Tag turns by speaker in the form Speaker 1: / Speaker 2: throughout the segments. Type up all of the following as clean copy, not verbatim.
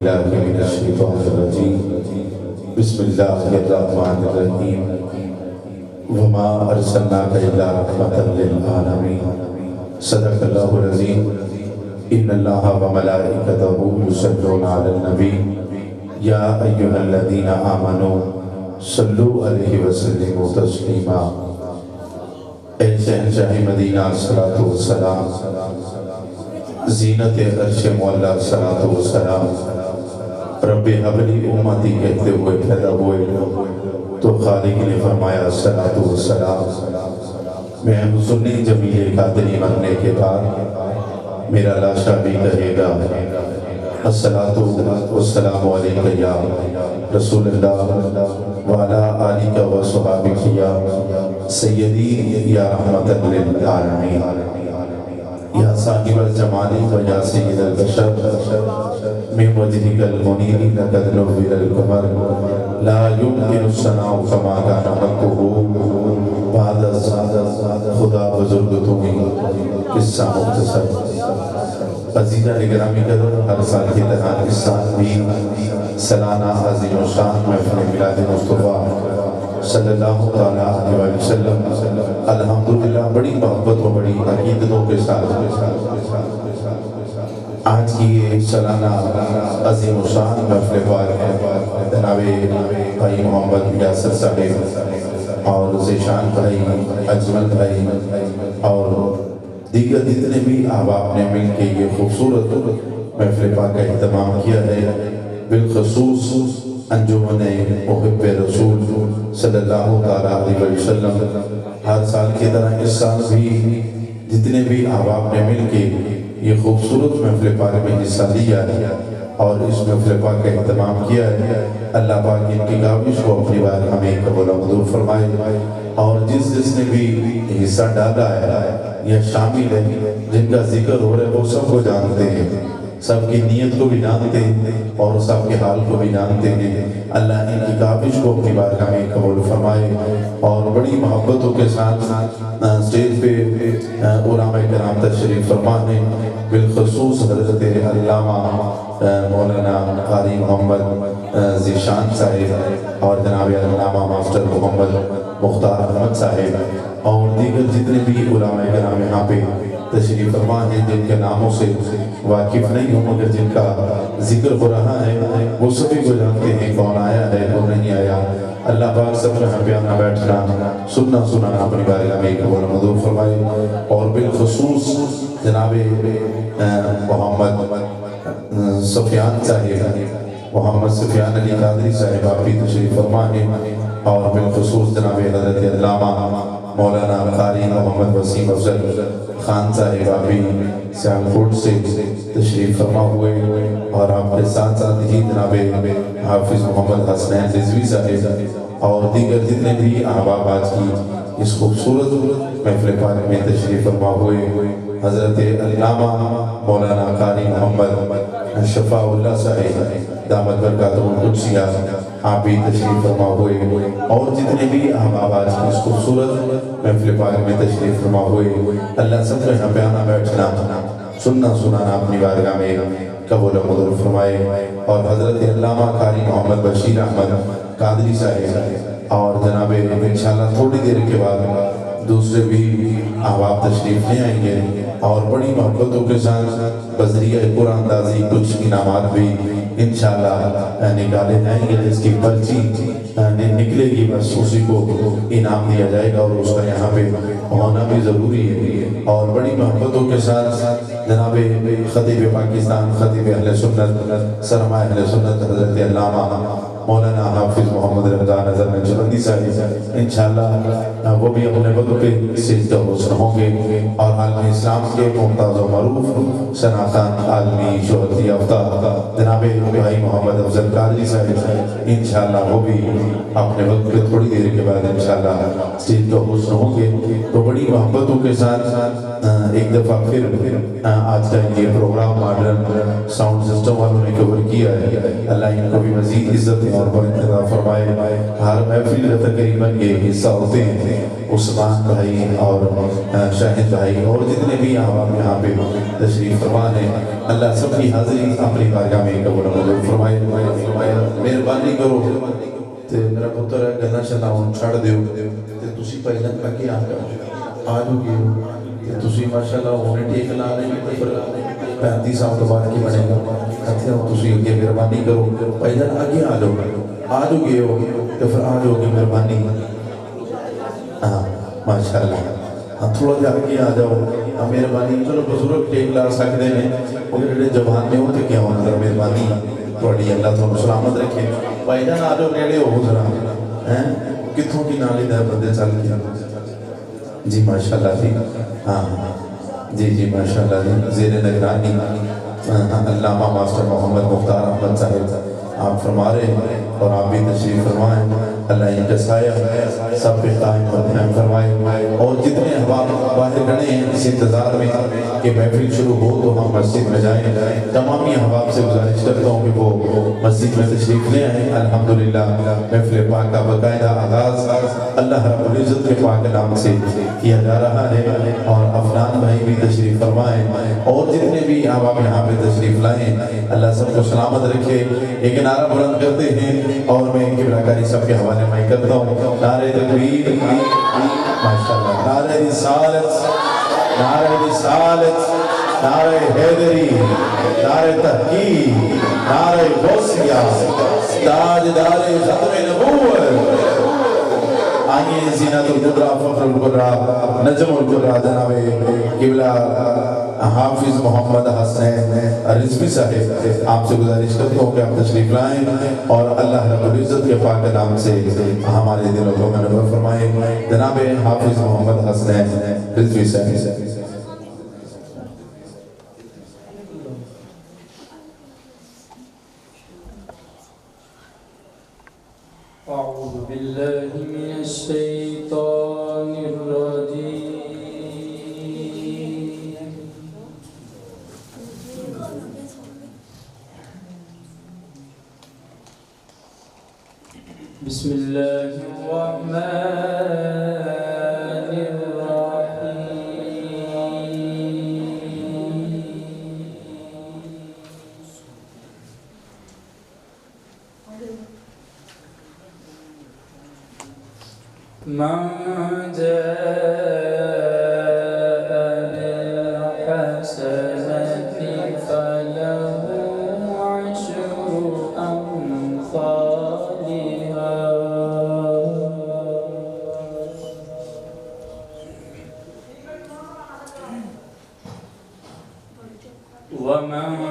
Speaker 1: बिस्मिल्लाहिर्रहमानिर्रहीम वमा अर्सलनाका इल्ला रहमतल लिल आलमीन सदक़ल्लाहुल अज़ीम इन्नल्लाहा व मलाइकतहू युसल्लूना अलन नबी या अय्युहल्लज़ीना आमनू सल्लू अलैहि व सल्लिमू तस्लीमा। ऐ शहंशाह मदीना सलातो व सलाम, ज़ीनत अर्श मौला सलातो व सलाम, रब्बे हबली उम्मती कहते हुए पैदा हुए तो खालिक ने फरमाया सलातो व सलाम। मैं सुन्नी जमीले कादरी मरने के बाद मेरा लाशा भी कहेगा अस्सलातु वस्सलामु अलैका या रसूलल्लाह व अला आलिका व सहाबिका या सय्यदी या रहमतल लिल आलमीन या साहिबल जमाली व या सय्यदल बशर मिन वजहिकल मुनीर लक़द नुव्विरल क़मर ला युमकिनु सनाउ कमा काना हक़्क़ुहु बाद खुदा बुजुर्ग तुम्ही किस्सा मुख्तसर। अज़ीज़ा गिरामी कदर, हर साल की तरह इस साल भी सालाना अज़ीम व शान महफ़िल मिलाद मुस्तफ़ा सल्लल्लाहु तआला अलैहि वसल्लम अल्हम्दुलिल्लाह बड़ी मोहब्बत व बड़ी अक़ीदतों के साथ आज की ये सालाना अज़ीम व शान महफ़िल पाक जनाबे भाई मोहम्मद यासर साहिब और ज़ीशान भाई, अजमल भाई और दीगर जितने भी अहबाब ने मिल के ये खूबसूरत महफ़िल पाक का एहतमाम किया है। बिलख़ुसूस अंजुमन मुहिब्ब रसूल सल्लल्लाहु तआला अलैहि वसल्लम हर साल की तरह इस साल भी जितने भी अहबाब ने मिल के ये खूबसूरत महफ़िल पाक में हिस्सा लिया है और इस महफ़िल पाक का एहतमाम किया है, अल्लाह पाक इनकी काविश को अपनी बार हमें कबूल मंजूर फरमाए। और जिसने भी हिस्सा डाला है या शामिल है, जिनका जिक्र हो रहा है वो सबको जानते हैं, सबकी नीयत को भी जानते हैं और सबके हाल को भी जानते हैं। अल्लाह इनकी काविश को अपनी बारगाह में कबूल फरमाए और बड़ी मोहब्बतों के साथ स्टेज पे उलमा किराम तशरीफ फरमा है। बिलख़ुसूस हज़रत अल्लामा मौलाना क़ारी मोहम्मद ज़ीशान साहिब और जनाब अल्लामा मास्टर मोहम्मद मुख्तार अहमद साहिब और दीगर जितने भी उलमा किराम यहाँ पे तशरीफ फरमा हैं, जिनके नामों से वाकिफ़ नहीं हो मगर जिनका जिक्र हो रहा है वो सभी को जानते हैं कौन आया है कौन नहीं आया। अल्लाह पाक सब यहाँ पे आना बैठना सुनना सुनाना अपनी बारगाह में कबूल मंजूर फरमाए। और बिलख़ुसूस जनाब मोहम्मद सुफियान साहिब, मोहम्मद सुफियान अली कादरी साहिब आप भी तशरीफ फरमा हैं और बिलख़ुसूस जनाब हज़रत अल्लामा मौलाना क़ारी मोहम्मद वसीम अफजल खान साहिब आप भी सियालकोट से तशरीफ फरमा हुए और आपके साथ साथ ही जनाब हाफिज़ मोहम्मद हसनैन रिजवी साहिब और दीगर जितने भी अहबाब आज की इस खूबसूरत महफ़िल पाक में तशरीफ फरमा हुए। हज़रत अल्लामा मौलाना क़ारी मोहम्मद शफ़ाउल्लाह साहिब दामत बरकातुहुल कुद्सिया आप भी तशरीफ फरमा हुए और जितने भी अहबाब आज की इस खूबसूरत महफ़िल पाक में तशरीफ फरमा हुए, अल्लाह सब को यहाँ पे आना बैठना सुनना सुनाना अपनी बारगाह में कबूल मंजूर फरमाए। और हज़रत अल्लामा क़ारी मोहम्मद बशीर अहमद कादरी साहिब और जनाब इंशाअल्लाह थोड़ी देर के बाद दूसरे भी अहबाब तशरीफ ले आएंगे और बड़ी मोहब्बतों के साथ बज़रिया कुरानदाज़ी कुछ इनामात भी इंशाअल्लाह निकाले जाएंगे, जिसकी पर्ची निकलेगी बस उसी को इनाम दिया जाएगा और उसका यहाँ पे होना भी ज़रूरी है। और बड़ी मोहब्बतों के साथ जनाब ख़तीब पाकिस्तान ख़तीब अहले सुन्नत सरमाए अहले सुन्नत हज़रत अल्लामा मौलाना हाफिज़ मोहम्मद रमज़ान अज़हर नक्शबंदी साहिब इंशाअल्लाह वो भी अपने वक्त पे सिजदा हुस्न होंगे और आलम इस्लाम के मुमताज़ व मरूफ शनाख़ान आलमी शोहरत याफ़्ता जनाब भाई मोहम्मद अफजल कादरी साहिब इंशाअल्लाह वो भी अपने वक्त पे थोड़ी देर के बाद इंशाअल्लाह सिजदा हुस्न होंगे। तो बड़ी मोहब्बतों के साथ एक दफ़ा फिर आज का ये प्रोग्राम मॉडर्न साउंड सिस्टम वालों ने कवर किया है। अल्लाह इनको भी मज़ीद इज़्ज़त तौर पर इंतज़ाम फरमाए। हर महफिल का तकरीबन ये हिस्सा होते हैं उस्मान भाई और शाहिद भाई और जितने भी आवाम यहाँ पे तशरीफ़ फरमा हैं, अल्लाह सबकी हाज़िरी अपनी बारगाह में कबूल मंजूर फरमाए। मेहरबानी करो ते मेरा पुत्र है गन्ना शन्ना हुण छड़ दिओ ते तुसी भाई जान अगे आ जाओगे ते तुसी माशाअल्लाह हुणे टेक ला रहे हो तो फिर 35 साल तो बाद की बनेगा। अच्छा तुसी अगे मेहरबानी करो भाई जान अगे आ जाओगे हो तो फिर आ जाओगे मेहरबानी। हाँ माशाअल्लाह, हाँ थोड़ा जिहा अगे आ जाओ मेहरबानी। चलो बुजुर्ग टेक ला सकते हैं वो जेडे जवान ने वो तो क्या होना मेहरबानी थोड़ी अल्लाह तुहानू सलामत रखे। भाई जान आ जाओ नेड़े हो जरा हैं कितों की नाली दा बंदे चल के जी माशाअल्लाह जी। हाँ जी माशाअल्लाह जी ज़ेरे निगरानी अल्लामा मास्टर मोहम्मद मुख्तार अहमद साहिब आप फरमा रहे हैं और आप भी तशरीफ़ फरमाएं। अल्लाह इनका साया सब पे कायम फरमाए। और जितने अहबाब बाहर खड़े हैं इस इंतज़ार में कि महफिल शुरू हो तो हम मस्जिद में जाएँ, तमाम ही अहबाब से गुजारिश करता हूँ कि वो मस्जिद में तशरीफ़ ले आएँ। अल्हम्दुलिल्लाह महफिल पाक का बाकायदा आगाज़ अल्लाह रब्बुल इज़्ज़त के पाक नाम से किया जा रहा है। और अफनान भाई भी तशरीफ़ फरमाएँ और जितने भी अहबाब यहाँ पे तशरीफ़ लाएँ अल्लाह सबको सलामत रखे। एक नारा बुलंद करते हैं और मैं किबलाकारी सबके हवाले में करता हूँ। नारे तकबीर माशाअल्लाह, नारे रिसालत, नारे रिसालत, नारे हैदरी, नारे तहकीक, नारे गौसिया, ताजदारे खत्म नबूवत। आइए ज़ीनतुल कुबरा फखरुल कुबरा नजमुल कुबरा जनाबे किबला हाफिज मोहम्मद हसन रिजवी साहिब आपसे गुजारिश करता हूँ कि आप तशरीफ लाएं और अल्लाह रब्बुल इज़्ज़त के पाक नाम से हमारे दिलों को मनवर फरमाए। जनाब हाफिज मोहम्मद हसन रिजवी साहिब।
Speaker 2: अऊज़ु बिल्लाहि मिनश शैतानिर रजीम। बिस्मिल्लाहिर रहमानिर रहीम। मन जाअ बिल-हसनति फलहु अश्रु अम्सालिहा वमन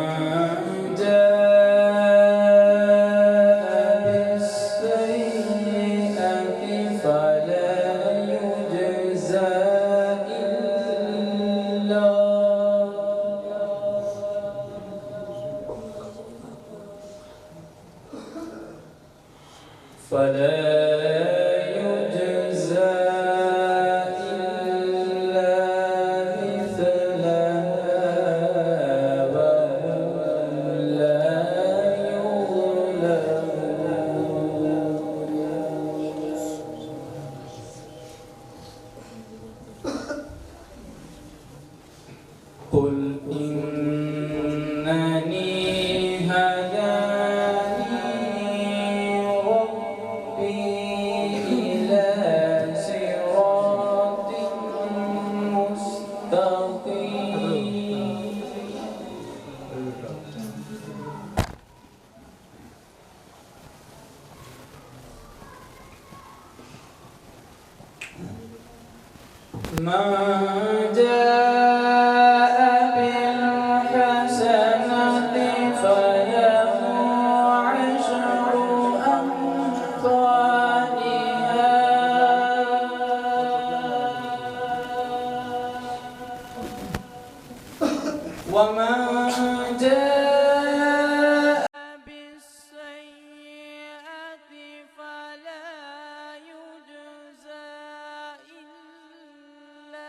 Speaker 2: जाअ बिस्सय्यिअति फला युज्ज़ा इल्ला कुल इन्ननी हदानी रब्बी इला सिरातिन मुस्तक़ीम। मन जाअ बिल-हसनति फलहु अश्रु अम्सालिहा वमन जाअ बिस्सय्यिअति फला युज्ज़ा इल्ला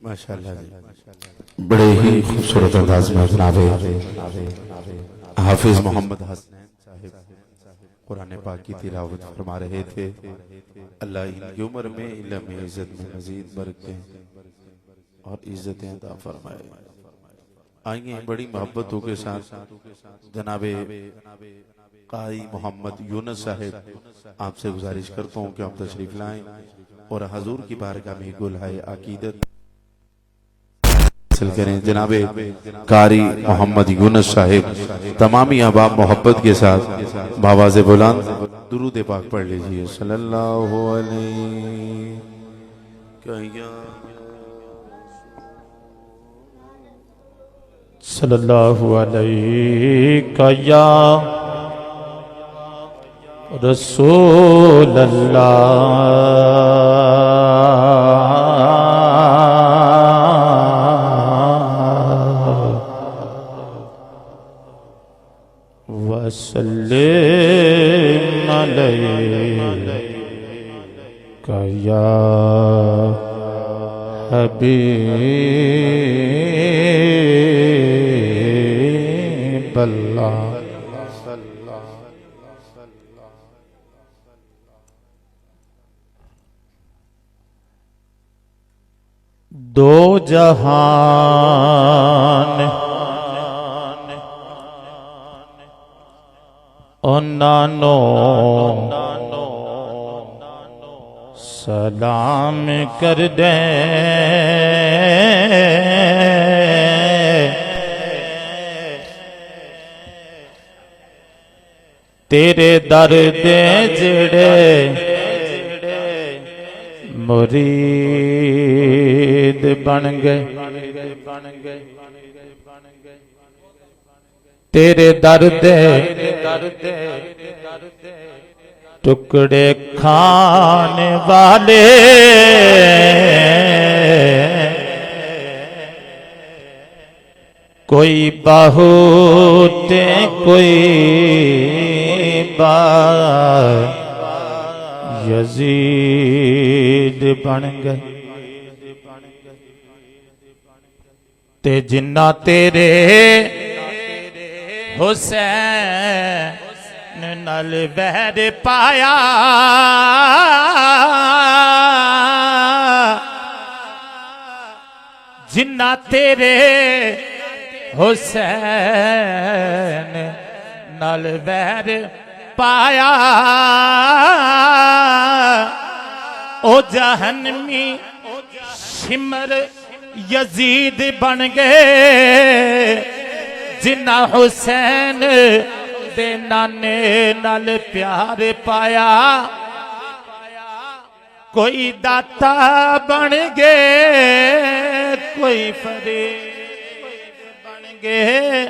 Speaker 1: माशाअल्लाह बड़े ही खूबसूरत अंदाज में जनाब हाफिज मोहम्मद हसनैन साहिब कुरान पाक की तिलावत फरमा रहे थे। अल्लाह इनकी उम्र में इल्म इज्जत में मजीद बरकतें और इज्जतें अता फरमाए। आइए बड़ी मोहब्बतों के साथ जनाबे कारी मोहम्मद यूनुस साहिब आपसे गुजारिश करता हूँ कि आप तशरीफ लाएं और हजूर की बारगाह में गुलहाए अकीदत हासिल करें। जनाबे कारी मोहम्मद यूनुस साहिब तमामी अहबाब मोहब्बत के साथ बावाज़े बुलंद दुरूद पाक पढ़ लीजिए। सल्लल्लाहु अलैहि
Speaker 3: सल्लल्लाहु अलैहि या रसूल अल्लाह वसल्लिम अलैहि या हबीब अल्लाह। दो जहान उन्नानो सलाम कर दे, तेरे दर दे जेड़े मुरीद बन गए, तेरे दर दे टुकड़े खाने वाले कोई बहुते कोई यजीद बन गए। ते जिन्ना तेरे हुसैन नल बैर पाया, जिन्ना तेरे हुसैन नल बैर पाया, ओ जहन्नमी शिमर यजीद बन गए। जिन्ना हुसैन दे नाने नाल प्यार पाया, कोई दाता बन गए, कोई फरीद बन गए,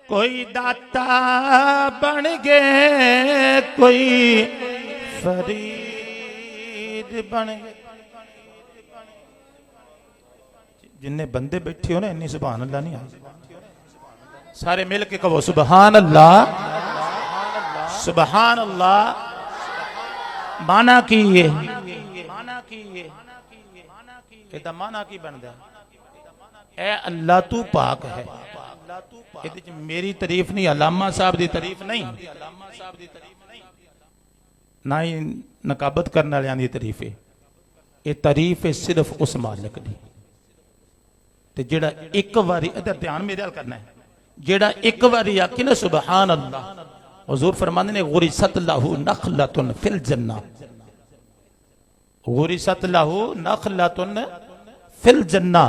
Speaker 3: कोई दाता बन गए, कोई फरीद बन गए। जिन्ने बंदे बैठे हो ना इन्नी सुभान अल्लाह नहीं आई। सारे मिल के कहो सुभान अल्लाह, सुभान अल्लाह। माना की ये, माना की ये, ਇਹਦਾ माना की बनता है अल्लाह तू पाक है। मेरी तारीफ नहीं, अलामा साहब की तारीफ नहीं, ना ही नकाबत करने वालियां दी तारीफ है। ये तारीफ है सिर्फ उस मालिक दी। ते जेड़ा एक बारी इधर ध्यान मेरे हाल करना है, जेड़ा एक बारी आखी ना सुभान अल्लाह, हुजूर फरमाते ने गुरिसत लहू नखलतुन फिल जन्ना, गुरिसत लहू नखलतुन फिल जन्ना।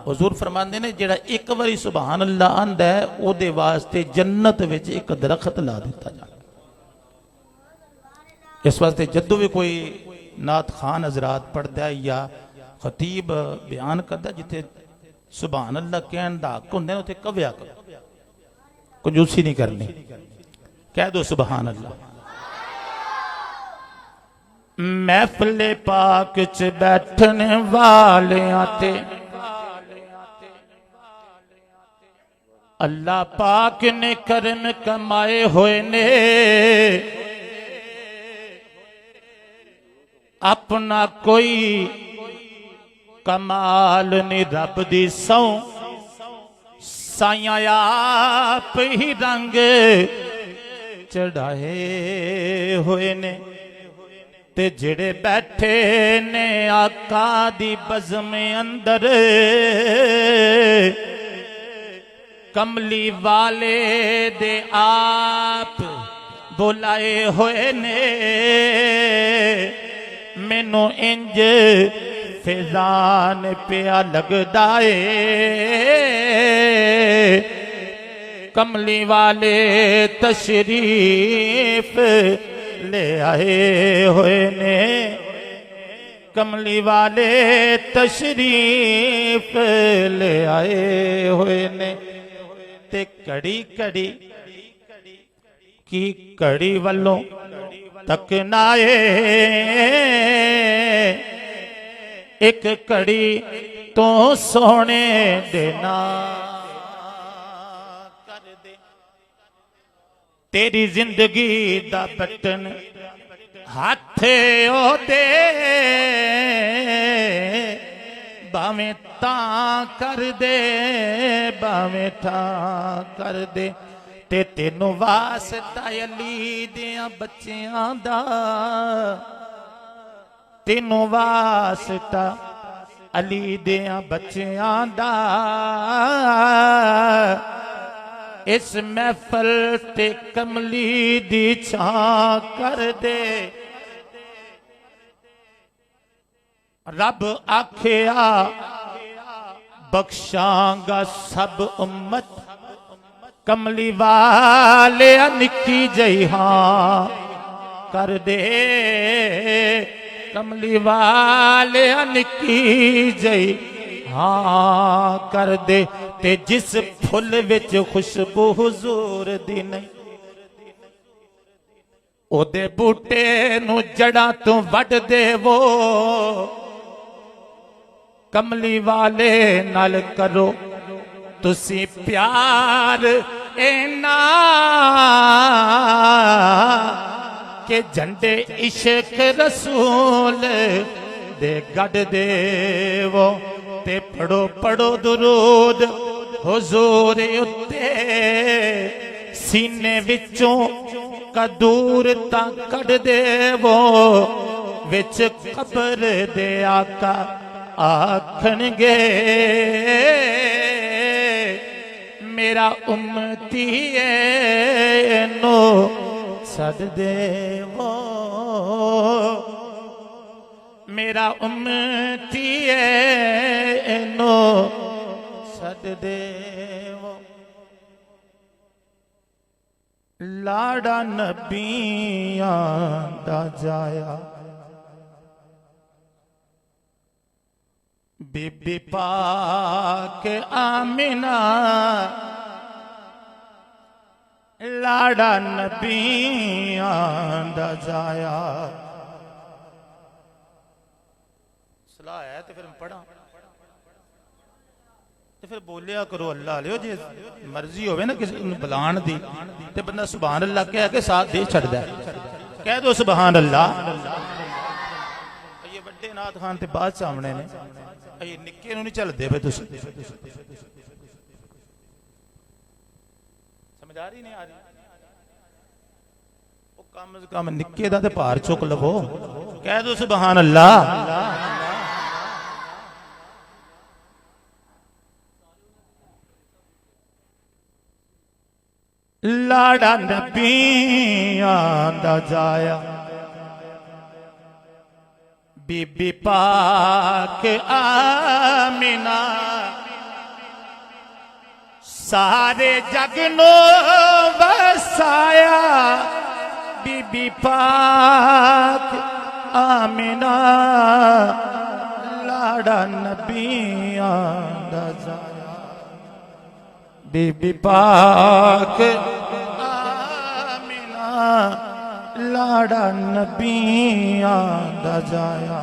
Speaker 3: हुजूर फरमाते ने जेड़ा एक बारी सुभान अल्लाह आंदा है ओदे वास्ते जन्नत विच एक दरख्त ला दिता जाता। इस वास्ते जदों भी कोई नात खान हजरात पढ़दा है या खतीब बयान करदा जिथे सुभान अल्लाह कहन दा हक हुंदा है, उत्थे कव्या करो, कंजूसी नहीं करनी, कह दो सुभान अल्लाह। महफिले पाक च बैठने वालियां ते अल्लाह पाक ने करम कमाए हुए ने, अपना कोई कमाल नी रब दी सौ, साइयां आप ही रंग चढ़ाए हुए ने। ते जेड़े बैठे ने आका दी बज़्म अंदर, कमली वाले दे आप बुलाए हुए ने। मैनू इंज फिजान पिया लगदा ए, कमली वाले तशरीफ ले आए हुए ने, कमली वाले तशरीफ ले आए हुए ने। ते कड़ी कड़ी की कड़ी वल्लों तक नाए, एक कड़ी तो सोने देना कर दे। तेरी जिंदगी दा बटन हाथ ओ दे, भावें तां कर दे भावें ठां कर दे ते तेनों वास्ता अली दियां बच्चियां दा तेनों वास्ता अली दियां बच्चियां दा इस महफल ते कमली दी छां कर दे रब आखिया बख्शांगा सब उम्मत कमली वाले निकी जई हां कर दे कमली वाले निकी जई हां कर दे ते जिस फुल विच खुशबू हुजूर दी नहीं ओदे बूटे नू जड़ा तू वड देवो कमली वाले नाल करो तुसी प्यार इना के झंडे इश्क रसूल दे गड देवो ते पढ़ो पढ़ो दुरूद हुजूर उत्ते सीने विचों कदूर ता कड देवो विच कब्र दे आका आखणगे मेरा उम्मती नो सद देवो मेरा उम्मती नो सद देवो लाड़ा नबियां दा जाया बीबी पाक आमिना लाड़ा नबियां दा जाया सलाह है तो फिर पढ़ा तो फिर बोलिया करो अल्लाह लियो जे मर्जी होवे ना किसी बुलाण दी ते बंदा सुभान अल्लाह कह के साथ दे छड़दा है कह दो सुभान अल्लाह ये बड़े नाथ खान ते बाद सामने ने ये निक्के नूं नहीं चलदे पे तुसीं समझ आ रही नहीं आ रही वो कम से कम निक्के दा ते भार चुक लवो कह दो सुभान अल्लाह लाड़ा नबियां दा जाया बीबी पाक आमिना सारे जग नो वसाया बीबी पाक आमिना लाड़ा नबियां दा जाया बीबी पाक आमिना लाड़ा नबियां दा जाया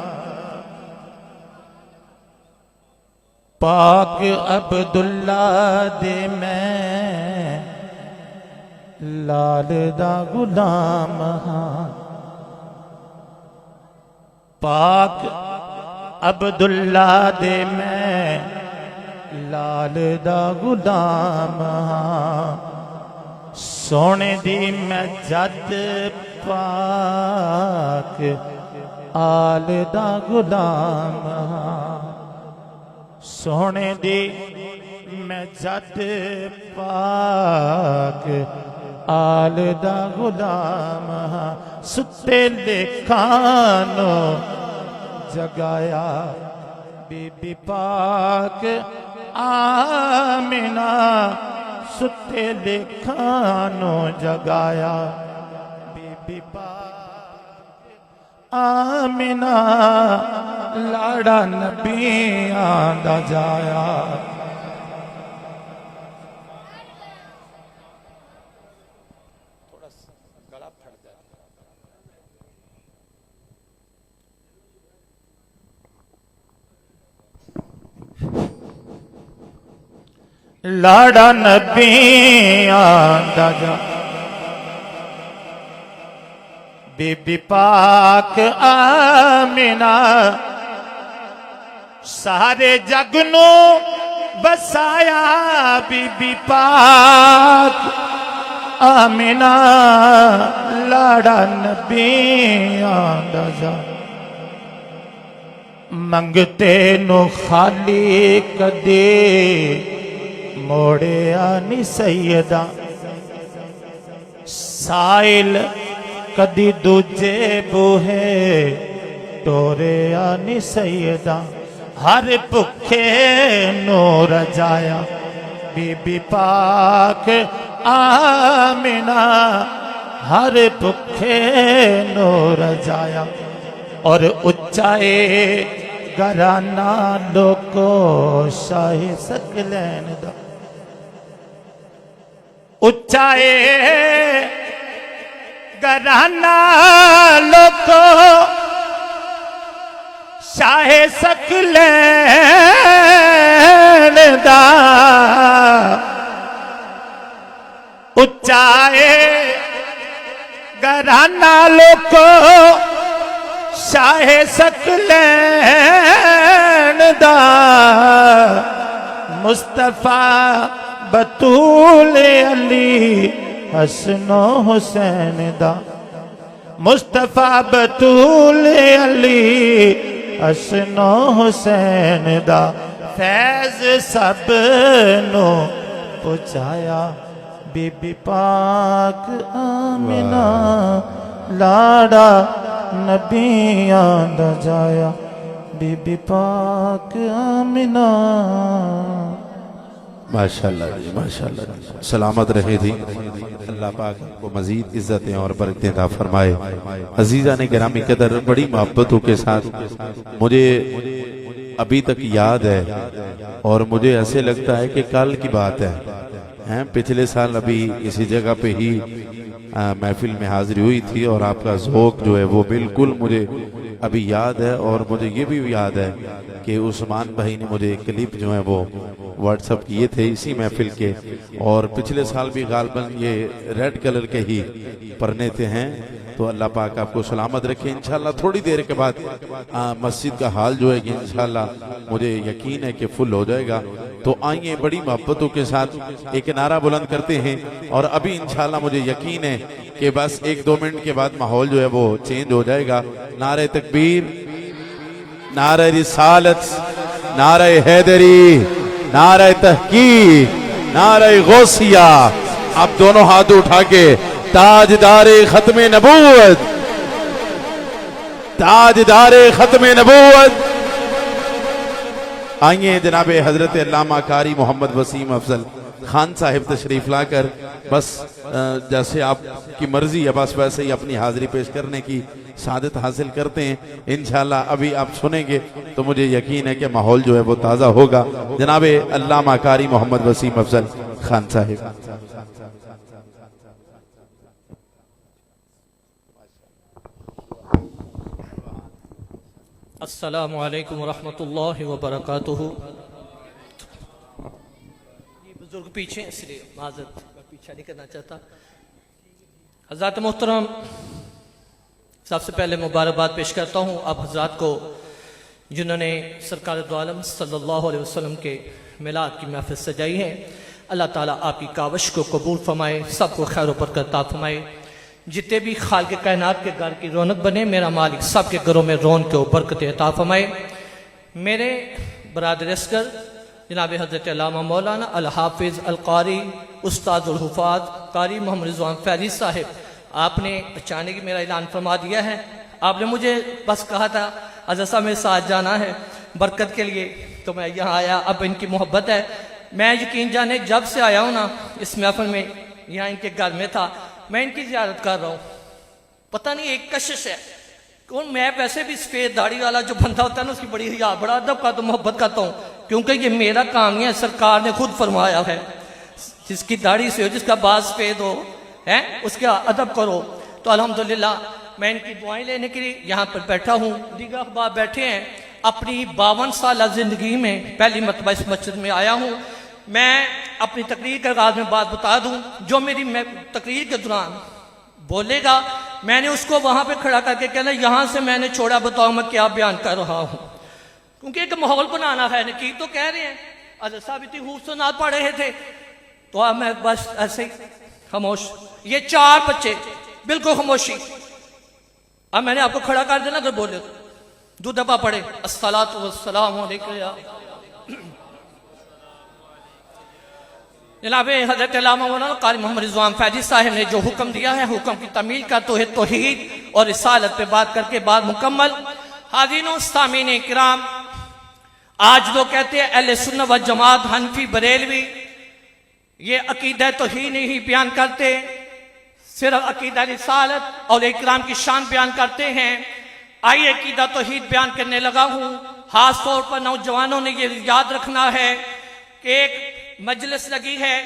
Speaker 3: पाक अब्दुल्ला दे मैं लाल दा गुलाम हां पाक अब्दुल्ला दे मैं लाल दा गुलाम हां सोने दी मैं जद पाक आल दा गुलाम हां सोने दी मैं जद पाक आल दा गुलाम हां सुते लेखानो जगाया बीबी पाक आमिना सुते लेखानो जगाया बीबी पाक आमिना लाड़ा नबियां दा जाया लाड़ा नबियां दा जा बीबी पाक आमिना सारे जग नू बसाया बीबी पाक आमिना लाड़ा नबियां दा जा मंगते नु खाली कदे मोड़िया नी सैयदा साइल कदी दूजे बूहे टोरिया नी सैयदा हर भुखे नो रजाया बीबी पाक आमिना हर भुखे नो रजाया और उच्चाए घराना लोको शाही सकलैन दा उच्चाए घराना लोको शाहे सकलैन दा उच्चाए घराना लोको शाहे सकलैन दा मुस्तफा बतूल अली हसनो हुसैन दा मुस्तफा बतूल अली हसनो हुसैन दा फैज सब नो पुछाया बीबी पाक आमिना लाड़ा नबियां दा जाया बीबी पाक आमिना।
Speaker 1: माशाल्लाह जी, माशाल्लाह जी। सलामत रहे थी। अल्लाह पाक को मजीद इज्जतें और बरकतें अता फरमाए। अजीजा ने गिरामी कदर बड़ी मोहब्बतों के साथ मुझे अभी तक याद है और मुझे ऐसे लगता है कि कल की बात है। पिछले साल अभी इसी जगह पे ही महफिल में हाजिरी हुई थी और आपका ज़ौक़ जो है वो बिल्कुल मुझे अभी याद है। और मुझे ये भी याद है कि उस्मान भाई ने मुझे एक क्लिप जो है वो व्हाट्सअप किए थे इसी महफिल के, और पिछले साल भी गालबन ये रेड कलर के ही पढ़ने थे हैं। तो अल्लाह पाक आपको सलामत रखे। इंशाल्लाह थोड़ी देर के बाद मस्जिद का हाल जो है कि इंशाल्लाह मुझे यकीन है कि फुल हो जाएगा। तो आइए बड़ी मोहब्बतों के साथ एक नारा बुलंद करते हैं और अभी इंशाल्लाह मुझे यकीन है कि बस 1-2 मिनट के बाद माहौल जो है वो चेंज हो जाएगा। नारे तकबीर, नारे रिसालत, नारे हैदरी, नारे तहकीक, नारे गौसिया। आप दोनों हाथ उठा के ताजदारे खत्मे नबूवत, ताजदारे खत्मे नबूवत। आइए जनाबे हजरत अल्लामा कारी मोहम्मद वसीम अफजल खान साहिब तशरीफ लाकर बस जैसे आपकी मर्जी है बस वैसे ही अपनी हाजिरी पेश करने की सादत हासिल करते हैं। इंशाल्लाह अभी आप सुनेंगे तो मुझे यकीन है कि माहौल जो है वो ताज़ा होगा। जनाबे अल्लामा कारी मोहम्मद वसीम अफजल खान साहिब।
Speaker 4: अस्सलामु अलैकुम वरहमतुल्लाहि वबरकातुहू। ये बुजुर्ग पीछे इसलिए माजरत पीछे नहीं करना चाहता। हज़रात मोहतरम, सबसे पहले मुबारकबाद पेश करता हूँ आप हज़रात को जिन्होंने सरकार दो आलम सल्लल्लाहु अलैहि वसल्लम के मिलाद की महफिल सजाई है। अल्लाह ताला आपकी काविश को कबूल फरमाए, सबको खैर व बरकत अता फरमाए। जितने भी खाल के कायनात के घर की रौनक बने, मेरा मालिक सब के घरों में रौनक व बरकत अता फरमाए। मेरे बरादर अस्कर जनाब हज़रत अल्लामा मौलाना अल हाफिज़ अल कारी उस्ताद उल हुफ़ाज़ कारी मोहम्मद रिज़वान फ़ैज़ी साहिब, आपने अचानक ही मेरा ऐलान फरमा दिया है। आपने मुझे बस कहा था हज़रत साहब मेरे साथ जाना है बरकत के लिए, तो मैं यहाँ आया। अब इनकी मोहब्बत है, मैं यकीन जाने जब से आया हूँ ना इस महफिल में, यहाँ इनके घर में था, मैं इनकी ज़ियारत कर रहा हूँ। पता नहीं एक कशिश है कौन, मैं वैसे भी सफ़ेद दाढ़ी वाला जो बंदा होता है ना उसकी बड़ी हिया बड़ा अदब का तो मोहब्बत करता हूँ, क्योंकि ये मेरा काम नहीं है, सरकार ने खुद फरमाया है जिसकी दाढ़ी से हो, जिसका बाल सफ़ेद हो है उसका अदब करो। तो अल्हम्दुलिल्लाह मैं इनकी दुआएं लेने के लिए यहाँ पर बैठा हूँ। दीगर अहबाब बैठे हैं। अपनी 52 साल ज़िंदगी में पहली मरतबा इस मस्जिद में आया हूँ। मैं अपनी तकरीर के आगाज़ में बात बता दूँ, जो मेरी तकरीर के दौरान बोलेगा मैंने उसको वहाँ पे खड़ा करके कहना यहाँ से मैंने छोड़ा, बताओ मैं क्या बयान कर रहा हूँ। क्योंकि एक माहौल बनाना है। नकीब तो कह रहे हैं, हज़रत साहब इतनी खूबसूरत पढ़ रहे थे, तो अब मैं बस ऐसे ही खामोश। ये 4 बच्चे बिल्कुल खामोशी। अब मैंने आपको खड़ा कर देना, अगर बोले दो दफा पढ़े अस्सलातु वस्सलामु अलैका या जनाब हजरत अल्लामा मौलाना कारी मोहम्मद रिजवान फैजी साहब ने जो हुक्म दिया है, हुक्म की तमील का तो है तौहीद और रिसालत पे बात करके बाद मुकम्मल। हाज़रीन सामीन किराम, आज लोग कहते हैं अहले सुन्नत व जमात हनफी बरेलवी ये अकीदा तौहीद नहीं बयान करते, सिर्फ अकीदा रिसालत और इकराम की शान बयान करते हैं। आइए अकीदा तौहीद बयान करने लगा हूँ। खास तौर पर नौजवानों ने ये याद रखना है कि एक मजलिस लगी है,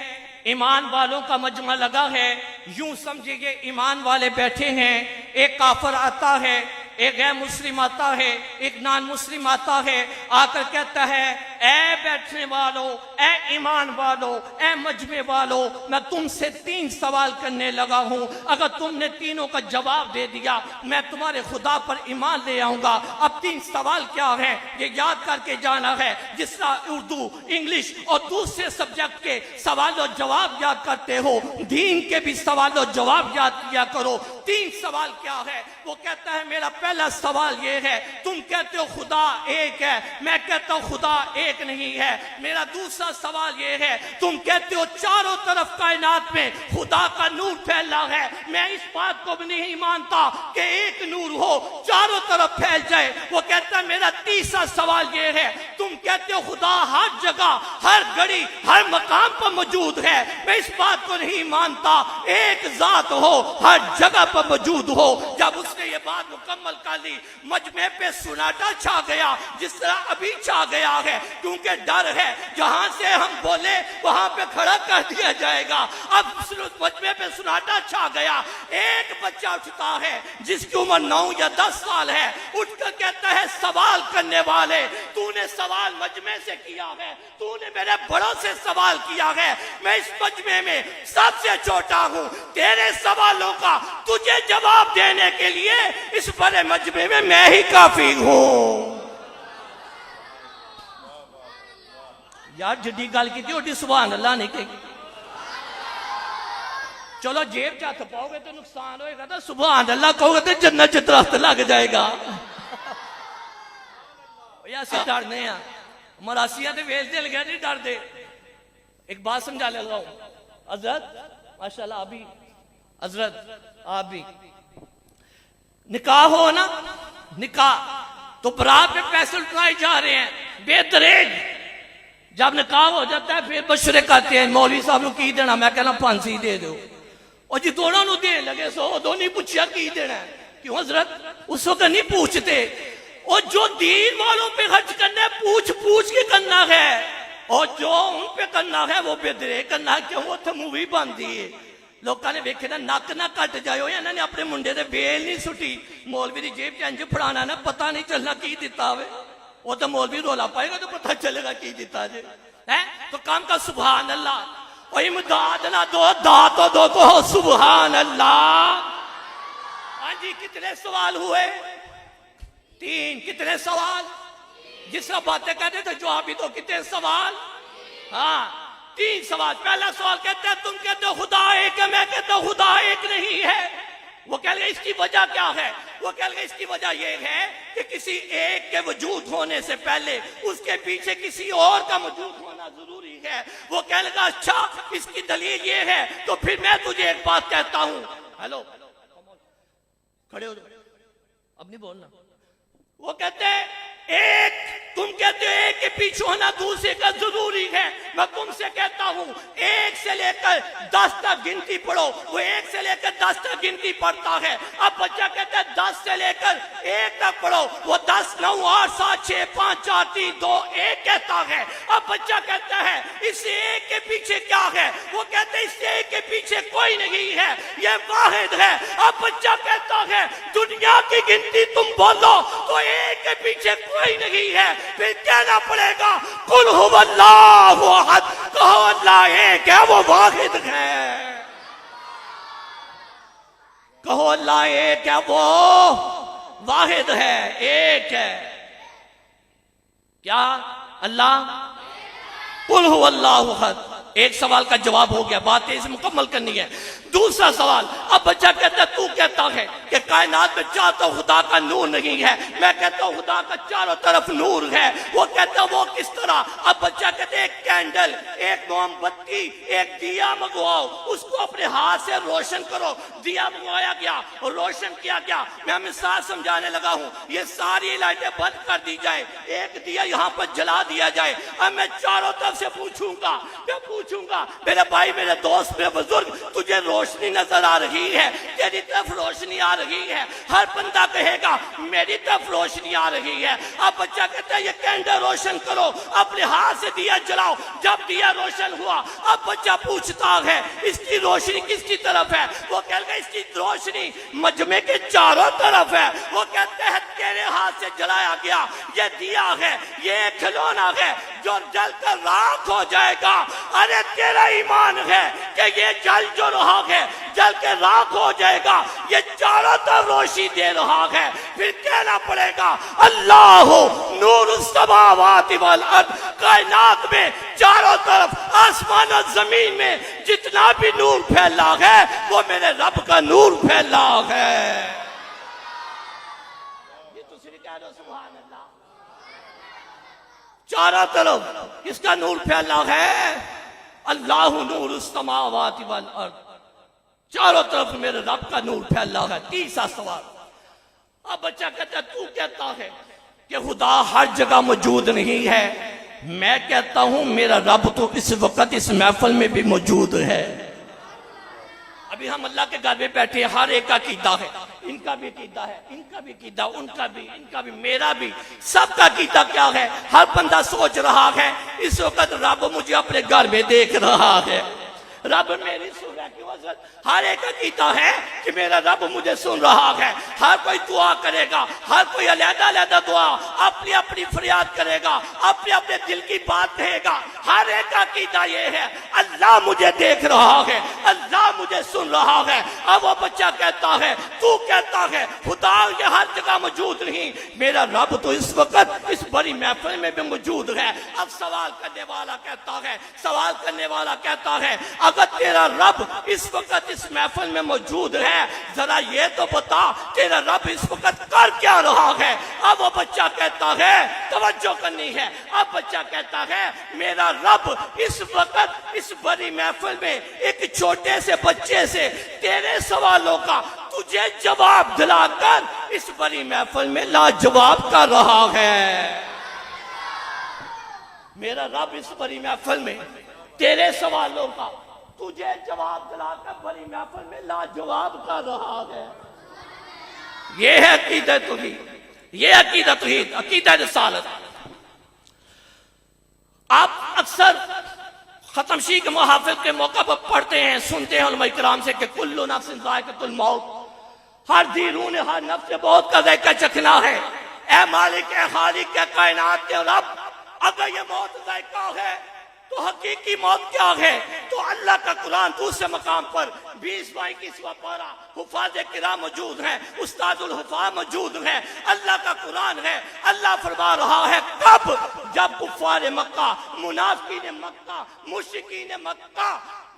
Speaker 4: ईमान वालों का मजमा लगा है। यूं समझिए ईमान वाले बैठे हैं, एक काफिर आता है, एक गैर मुस्लिम आता है, एक नॉन मुस्लिम आता है, आकर कहता है ए बैठने वालों, ए ईमान वालों, ए मजमे वालों, मैं तुमसे 3 सवाल करने लगा हूं। अगर तुमने तीनों का जवाब दे दिया मैं तुम्हारे खुदा पर ईमान ले आऊंगा। अब 3 सवाल क्या है ये याद करके जाना है। जिस तरह उर्दू, इंग्लिश और दूसरे सब्जेक्ट के सवाल और जवाब याद करते हो, दीन के भी सवाल और जवाब याद किया करो। 3 सवाल क्या है? वो कहता है मेरा पहला सवाल ये है, तुम कहते हो खुदा एक है, मैं कहता हूं खुदा एक नहीं है। मेरा दूसरा सवाल ये है, तुम कहते हो चारों तरफ कायनात में खुदा का नूर फैला है, मैं इस बात को भी नहीं मानता कि एक नूर हो चारों तरफ फैल जाए। वो कहता है मेरा तीसरा सवाल ये है, तुम कहते हो खुदा हर जगह, हर घड़ी, हर मकाम पर मौजूद है, मैं इस बात को नहीं मानता एक जात हो हर जगह पर मौजूद हो। जब उसने ये बात मुकम्मल कर ली, मजमे पे सुनाटा छा गया, जिस तरह अभी छा गया है, क्योंकि डर है जहां से हम बोले वहां पे खड़ा कर दिया जाएगा। अब मजमे पे सुनाटा छा गया। एक बच्चा उठता है जिसकी उम्र 9 या 10 साल है, उठकर कहता है सवाल करने वाले, तूने सवाल मजमे से किया है, तूने मेरे बड़ों से सवाल किया है, मैं इस मजमे में सबसे छोटा हूं, तेरे सवालों का तुझे जवाब देने के लिए इस बड़े मजमे में मैं ही काफी हूं। यार जिड्डी गल की ओडी सुभान अल्लाह नहीं कही। चलो जेब च हथ पाओगे तो नुकसान होएगा, तो सुभान अल्लाह कहोगे तो जन्नत च दरख्त लग जाएगा। ऐसे डरने हैं मरासिया तो वेच दे लगे नहीं डरते। एक बात समझा ले रहा हूं हजरत, माशाल्लाह अभी हजरत आप भी निकाह हो ना, निकाह तो बरात पे पैसे उठाए जा रहे हैं बेदरेज। जब निकाह हो जाता है फिर मशवरे करते हैं मौलवी साहब को की देना, मैं कहना 500 दे दो, और जी दोनों देन लगे 100 दो नहीं पूछा की देना है। क्यों हजरत उस वक्त नहीं पूछते, और जो दीन वालों पे खर्च करना है पूछ पूछ के करना है, और जो उन पे करना है वो बेदरे करना है। क्यों वो तो मूवी बनती है, लोगों ने वेखे ना नक ना कट जाओ, इन्होंने अपने मुंडे से बेल नहीं सुटी, मौलवी की जेब च इंज फड़ाना ना पता नहीं चलना की दिता हो, वो तो मौलवी रोला पाएगा तो पता चलेगा की दिता जे है। तो काम का सुभान अल्लाह, और इमदाद ना दो दा तो दो को हो सुभान अल्लाह। हाँ जी कितने सवाल हुए? 3। कितने सवाल? जिस तरह बातें कहते तो जवाब भी तो कितने सवाल? हाँ 3 सवाल। पहला सवाल कहते हैं तुम कहते हो खुदा एक है, मैं कहता हूं खुदा एक नहीं है। वो कह लगे इसकी वजह क्या है? वो कह लगे इसकी वजह यह है कि किसी एक के वजूद होने से पहले उसके पीछे किसी और का वजूद होना जरूरी है। वो कह लगा अच्छा इसकी दलील ये है, तो फिर मैं तुझे एक बात कहता हूं। हेलो खड़े हो जाओ, अब नहीं बोलना। वो कहते हैं एक, तुम कहते हो एक के पीछे होना दूसरे का जरूरी है, मैं तुमसे कहता हूं 1 से लेकर 10 तक गिनती पढ़ो। वो 1 से लेकर 10 तक गिनती पढ़ता है। अब बच्चा कहता है 10 से लेकर 1 तक पढ़ो, वो 10 9 8 7 6 5 4 3 2 1 कहता है। अब बच्चा कहता है इस एक के पीछे क्या है? वो कहते हैं इस एक के पीछे कोई नहीं है, ये वाहिद है। अब बच्चा कहता है दुनिया की गिनती तुम बोलो तो एक के पीछे कोई नहीं है, फिर कहना पड़ेगा कुल हुवल्लाहु अहद, कहो अल्लाह एक है वो वाहिद है, कहो अल्लाह एक है वो वाहिद है, एक है। क्या? अल्लाह कुल हु अल्लाहु अहद। एक सवाल का जवाब हो गया, बात इसे मुकम्मल करनी है। दूसरा सवाल, अब बच्चा कहता है, तू कहता है कि कायनात में चाहता खुदा का नूर नहीं है, मैं कहता हूं खुदा का चारों तरफ नूर है। वो कहता वो किस तरह? अब बच्चा कहते एक कैंडल, एक मोमबत्ती, एक दिया मंगवाओ, उसको अपने हाथ से रोशन करो। दिया मंगवाया गया और रोशन किया गया। मैं मिसाल समझाने लगा हूं, ये सारी लाइटें बंद कर दी जाए, एक दिया यहाँ पर जला दिया जाए। अब मैं चारों तरफ से पूछूंगा, मैं पूछूंगा मेरे भाई, मेरे दोस्त, मेरे बुजुर्ग, तुझे रोशनी नजर आ रही है? तेरी तरफ रोशनी आ रही है? हर बंदा कहेगा मेरी तरफ रोशनी आ रही है। अब बच्चा कहता है ये कैंडल रोशन करो, अपने हाथ से दिया जलाओ। जब दिया रोशन हुआ, अब बच्चा पूछता है इसकी रोशनी किसकी तरफ है? वो कहता है इसकी रोशनी मजमे के चारों तरफ है। वो कहते हैं तेरे हाथ से जलाया गया ये दिया है, ये खिलौना है जो जलकर राख हो जाएगा। अरे तेरा ईमान है कि ये जल जो रहा है जल के राख हो जाएगा, ये चारों तरफ रोशनी दे रहा है। फिर कहना पड़ेगा अल्लाह नूर समावाति वल अर्द। कायनात में चारों तरफ आसमान और जमीन में जितना भी नूर फैला है वो मेरे रब का नूर फैला है। ये तो सिर्फ कह दो सुभान अल्लाह। चारों तरफ किसका नूर फैला है? अल्लाह नूर समावाति वल अर्द। चारों तरफ मेरे रब का नूर फैला है। तीसरा सवाल, अब बच्चा कहता है तू कहता है कि खुदा हर जगह मौजूद नहीं है, मैं कहता हूं मेरा रब तो इस वक्त इस महफिल में भी मौजूद है। अभी हम अल्लाह के घर में बैठे, हर एक का अकीदा है, इनका भी अकीदा है, इनका भी अकीदा, उनका भी, इनका भी, मेरा भी, सबका अकीदा क्या है? हर बंदा सोच रहा है इस वक्त रब मुझे अपने घर में देख रहा है, रब मेरी सुन रहा है। हर एक अकीदा है कि मेरा रब मुझे सुन रहा है। हर कोई दुआ करेगा, हर कोई अलग अलग दुआ अपनी अपनी फरियाद करेगा, अपने अपने दिल की बात कहेगा। हर एक अकीदा ये है अल्लाह मुझे देख रहा है, अल्लाह मुझे सुन रहा है। अब वो बच्चा कहता है, तू कहता है खुदा ये हर जगह मौजूद नहीं, मेरा रब तो इस वक्त इस बड़ी महफिल में भी मौजूद है। अब सवाल करने वाला कहता है, सवाल करने वाला कहता है अगर तेरा रब इस वक्त इस महफिल में मौजूद है, जरा ये तो बता तेरा रब इस वक्त कर क्या रहा है? अब वो बच्चा कहता है, तवज्जो करनी है, अब बच्चा कहता है मेरा रब इस वक्त इस बड़ी महफिल में एक छोटे से बच्चे से तेरे सवालों का तुझे जवाब दिलाकर इस बड़ी महफिल में लाजवाब कर रहा है। मेरा रब इस बड़ी महफिल में तेरे सवालों का तुझे जवाब दिलाकर बड़ी महफिल में लाजवाब कर रहा है। ये है अकीदा तौहीद, ये अकीदा तौहीद, अकीदा रिसालत। आप अक्सर खत्म शी के मुहाफिल के मौका पर पढ़ते हैं, सुनते हैं उलमा इकराम से कि कुल्लु नफ्सिन ज़ाइक़तुल मौत, हर जी रूह ने हर नफ्स से बहुत का ज़ायका चखना है। ए मालिक, ए खालिक, के कायनात के रब, अगर ये मौत ज़ायका है तो हकीकी मौत क्या है? तो अल्लाह का कुरान दूसरे मकाम पर 20-21वां पारा, हुफाज़ किराम मौजूद हैं, उस्तादुल हुफाज़ मौजूद हैं, अल्लाह का कुरान है। अल्लाह फरमा रहा है कब? जब कुफ़ार मक्का, मुनाफिकीन मक्का, मुशरिकीन मक्का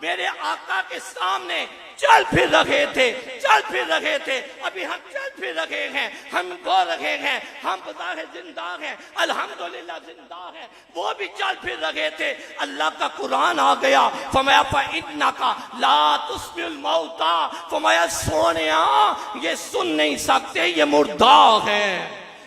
Speaker 4: मेरे आका के सामने चल फिर रहे थे, चल फिर रहे थे। अभी हम चल फिर रहे हैं, हम बोल रहे हैं, हम बज़ाहिर जिंदा हैं, अल्हम्दुलिल्लाह जिंदा हैं, वो भी चल फिर रहे थे। अल्लाह का कुरान आ गया, फरमाया फइन्नका ला तुस्मिउल मौता, फरमाया सोनिया ये सुन नहीं सकते, ये मुर्दा है,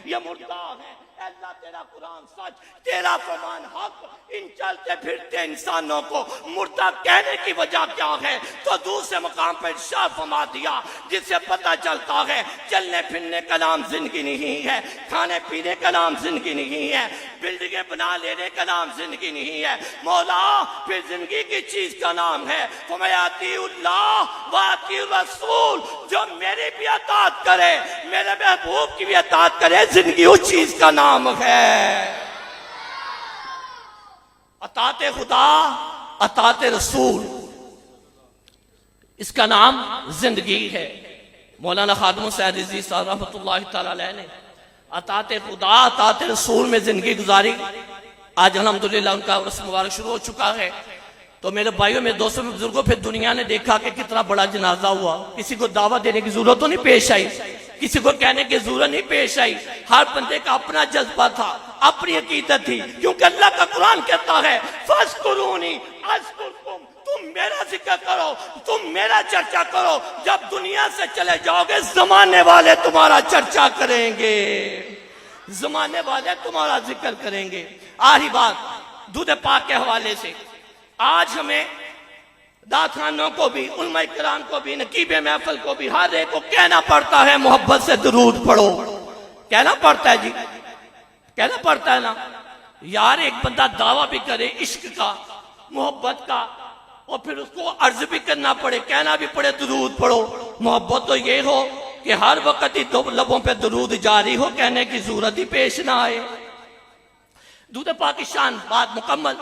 Speaker 4: ये मुर्दा है। अल्लाह तेरा कुरान सच, तेरा फरमान हक। इन चलते फिरते इंसानों को मुर्दा कहने की वजह क्या है? तो दूसरे मकाम पर इरशाद फरमा दिया, जिससे पता चलता है चलने फिरने का नाम जिंदगी नहीं है, खाने पीने का नाम जिंदगी नहीं है, बिल्डिंगें बना लेने का नाम जिंदगी नहीं है। मौला फिर जिंदगी की चीज का नाम है फमयातिउल्लाह व अतीउर रसूल, जो मेरी भी अताअत करे, मेरे महबूब की भी अताअत करे, जिंदगी उस चीज का नाम है। अताते खुदा, अताते रसूल, इसका नाम जिंदगी है। मौलाना खादिम सैयद रिज़वी साहब रहमतुल्लाह तआला अलैह ने अताते खुदा अताते रसूल में जिंदगी गुजारी। आज अल्हम्दुलिल्लाह उनका उर्स मुबारक शुरू हो चुका है। तो मेरे भाइयों में दोस्तों में बुजुर्गों, फिर दुनिया ने देखा कि कितना बड़ा जनाजा हुआ। किसी को दावत देने की जरूरत तो नहीं पेश आई, किसी को कहने की जरूरत नहीं पेश आई। हर बंदे का अपना जज्बा था, अपनी अकीदत थी, क्योंकि अल्लाह का कुरान कहता है फज़कुरूनी अज़कुरकुम, तुम मेरा जिक्र करो, तुम मेरा चर्चा करो। जब दुनिया से चले जाओगे जमाने वाले तुम्हारा चर्चा करेंगे, जमाने वाले तुम्हारा जिक्र करेंगे। आखिरी बात दूध पाक के हवाले से, आज हमें दाखानों को भी, उलमा किराम को भी, नकीब महफिल को भी, हर एक को कहना पड़ता है मोहब्बत से दुरूद पढ़ो। कहना पड़ता है जी, कहना पड़ता है ना यार। एक बंदा दावा भी करे इश्क का, मोहब्बत का, और फिर उसको अर्ज भी करना पड़े, कहना भी पड़े दुरूद पढ़ो। मोहब्बत तो ये हो कि हर वक्त ही दो लबों पे दुरूद जारी हो, कहने की जरूरत ही पेश ना आए। दूध पाकिस्तान बात मुकम्मल।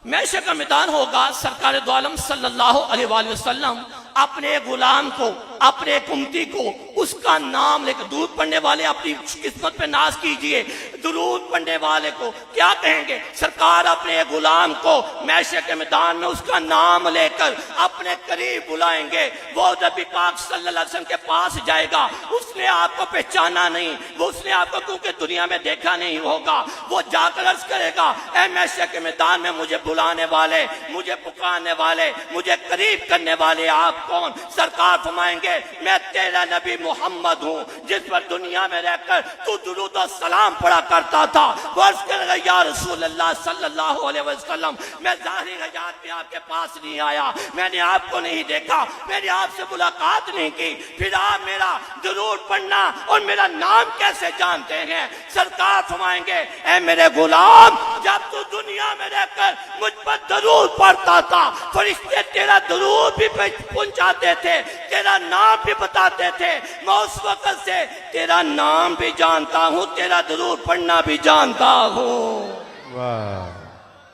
Speaker 4: मैशे का मैदान होगा, सरकार दो आलम सल्लल्लाहु अलैहि वसल्लम अपने गुलाम को, अपने कुमती को उसका नाम लेकर, दूध पढ़ने वाले अपनी किस्मत पे नाज कीजिए, दुरूद पढ़ने वाले को क्या कहेंगे? सरकार अपने गुलाम को मैशे के मैदान में उसका नाम लेकर अपने करीब बुलाएंगे। वो नबी पाक सल्लल्लाहु अलैहि वसल्लम के पास जाएगा, उसने आपको पहचाना नहीं, वो उसने आपको क्योंकि दुनिया में देखा नहीं होगा, वो जाकर अर्ज करेगा ऐ मैशे के मैदान में मुझे बुलाने वाले, मुझे पुकारने वाले, मुझे करीब करने वाले आप कौन? सरकार फरमाएंगे मैं तेरा नबी मोहम्मद हूँ, जिस पर दुनिया में रहकर तू दुरूद और सलाम पढ़ा करता था। वो अर्ज करेगा या रसूल अल्लाह सल्लल्लाहु अलैहि वसल्लम, मैं ज़ाहिरी हयात में आपके पास नहीं आया, मैंने आपको नहीं देखा, मैंने आपसे मुलाकात नहीं की, फिर आप मेरा दुरूद पढ़ना और मेरा नाम कैसे जानते हैं? सरकार फरमाएंगे ऐ मेरे गुलाम, जब तू दुनिया में रहकर मुझ पर दुरूद पढ़ता था, फरिश्ते तेरा दुरूद भी पहुंचाते थे, तेरा नाम भी बताते थे। मैं उस वक्त से तेरा नाम भी जानता हूँ, तेरा दुरूद पढ़ना भी जानता हूँ,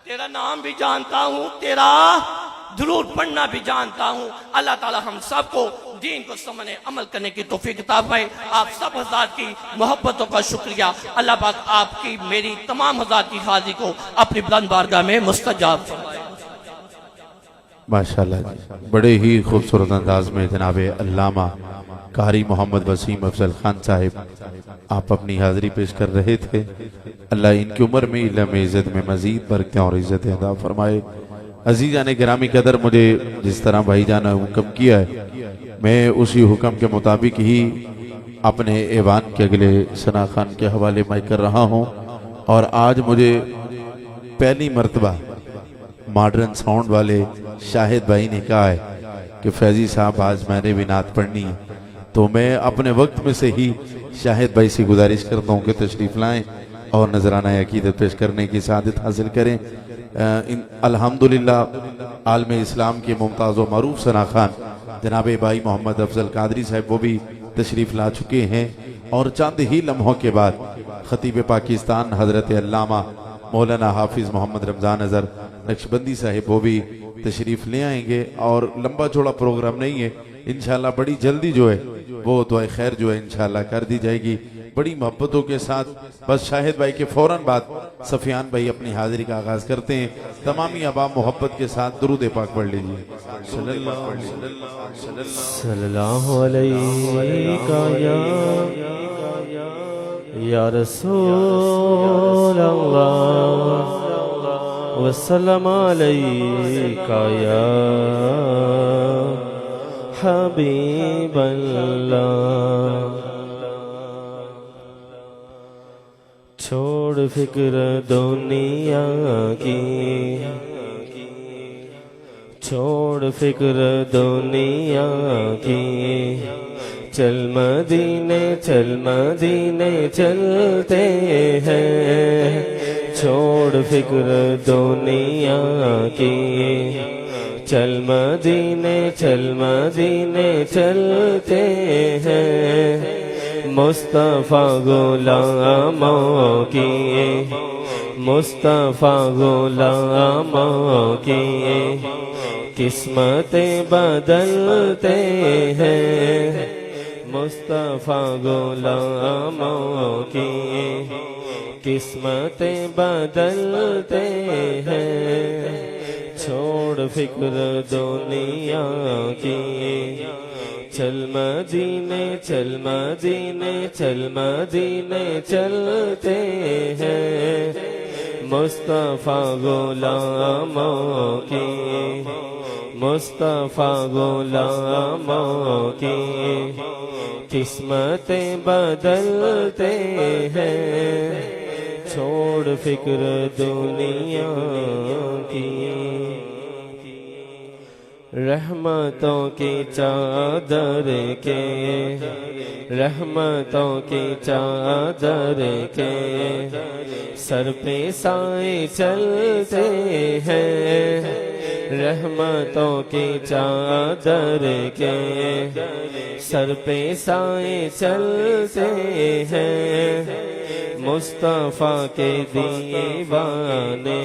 Speaker 4: तेरा नाम भी जानता हूँ, तेरा दुरूद पढ़ना भी जानता हूँ। अल्लाह ताला हम सबको दीन को समझने अमल करने की तौफीक अता फरमाए। आप सब हज़रात की मोहब्बतों का शुक्रिया। अल्लाह पाक आपकी मेरी तमाम हज़रात की हाज़िरी को अपनी बुलंद बारगाह में मुस्तजाब फरमाए।
Speaker 1: माशाल्लाह जी, बड़े ही खूबसूरत अंदाज में जनाब अल्लामा कारी मोहम्मद वसीम अफजल खान साहिब आप अपनी हाजिरी पेश कर रहे थे। अल्लाह इनकी उम्र में, इल्म इज़्ज़त में मजीद बरकतें और इज़्ज़त अता फरमाए। अजीज़ान गिरामी कदर, मुझे जिस तरह भाईजान ने हुक्म किया है, मैं उसी हुक्म के मुताबिक ही अपने ऐवान के अगले सना खान के हवाले मैं कर रहा हूँ। और आज मुझे पहली मरतबा मॉडर्न साउंड वाले शाहिद भाई ने कहा है कि फैजी साहब आज मैंने भी नात पढ़नी है, तो मैं अपने वक्त में से ही शाहिद भाई से गुजारिश करता हूँ कि तशरीफ़ लाएँ और नजराना अकीदत पेश करने की सआदत हासिल करें। अल्हम्दुलिल्लाह आलम इस्लाम के मुमताज़ व मरूफ सना खान जनाब भाई मोहम्मद अफजल कादरी साहब वो भी तशरीफ़ ला चुके हैं। और चंद ही लम्हों के बाद खतीब पाकिस्तान हज़रत अल्लामा मौलाना हाफिज़ मोहम्मद रमज़ान अज़हर नक्शबंदी साहिब वो भी तशरीफ़ ले आएंगे। और लंबा चौड़ा प्रोग्राम नहीं है, इंशाल्लाह बड़ी जल्दी जो है वो दुआ खैर जो है इंशाल्लाह कर दी जाएगी बड़ी मोहब्बतों के साथ। बस शाहिद भाई के फौरन बाद सफियान भाई अपनी हाजिरी का आगाज करते हैं। तमामी अबाब मोहब्बत के साथ दुरूद पाक पढ़ लीजिए।
Speaker 5: सल्लल्लाहु अलैहि या रसूल अल्लाह वसल्लम अलैका या हबीब अल्लाह। छोड़ फिक्र दुनिया की, छोड़ फिक्र दुनिया की, चल मदीने चल मदीने चलते हैं। छोड़ फिक्र दुनिया की, चल मदीने चलते हैं। मुस्तफा गुलामों की, मुस्तफा गुलामों की किस्मतें बदलते हैं। मुस्तफ़ा गुलामों की किस्मतें बदलते हैं, छोड़ फिक्र दुनिया की। चल मदीने चल मदीने चल मदीने चलते हैं, मुस्तफ़ा गुलामों की मुस्तफ़ा गुलामों की किस्मतें बदलते हैं, छोड़ फिक्र दुनिया की। रहमतों की चादर के रहमतों की चादर के सर पे साए चलते हैं, रहमतों की चादर के सर पे साए चलते हैं, मुस्तफ़ा के दीवाने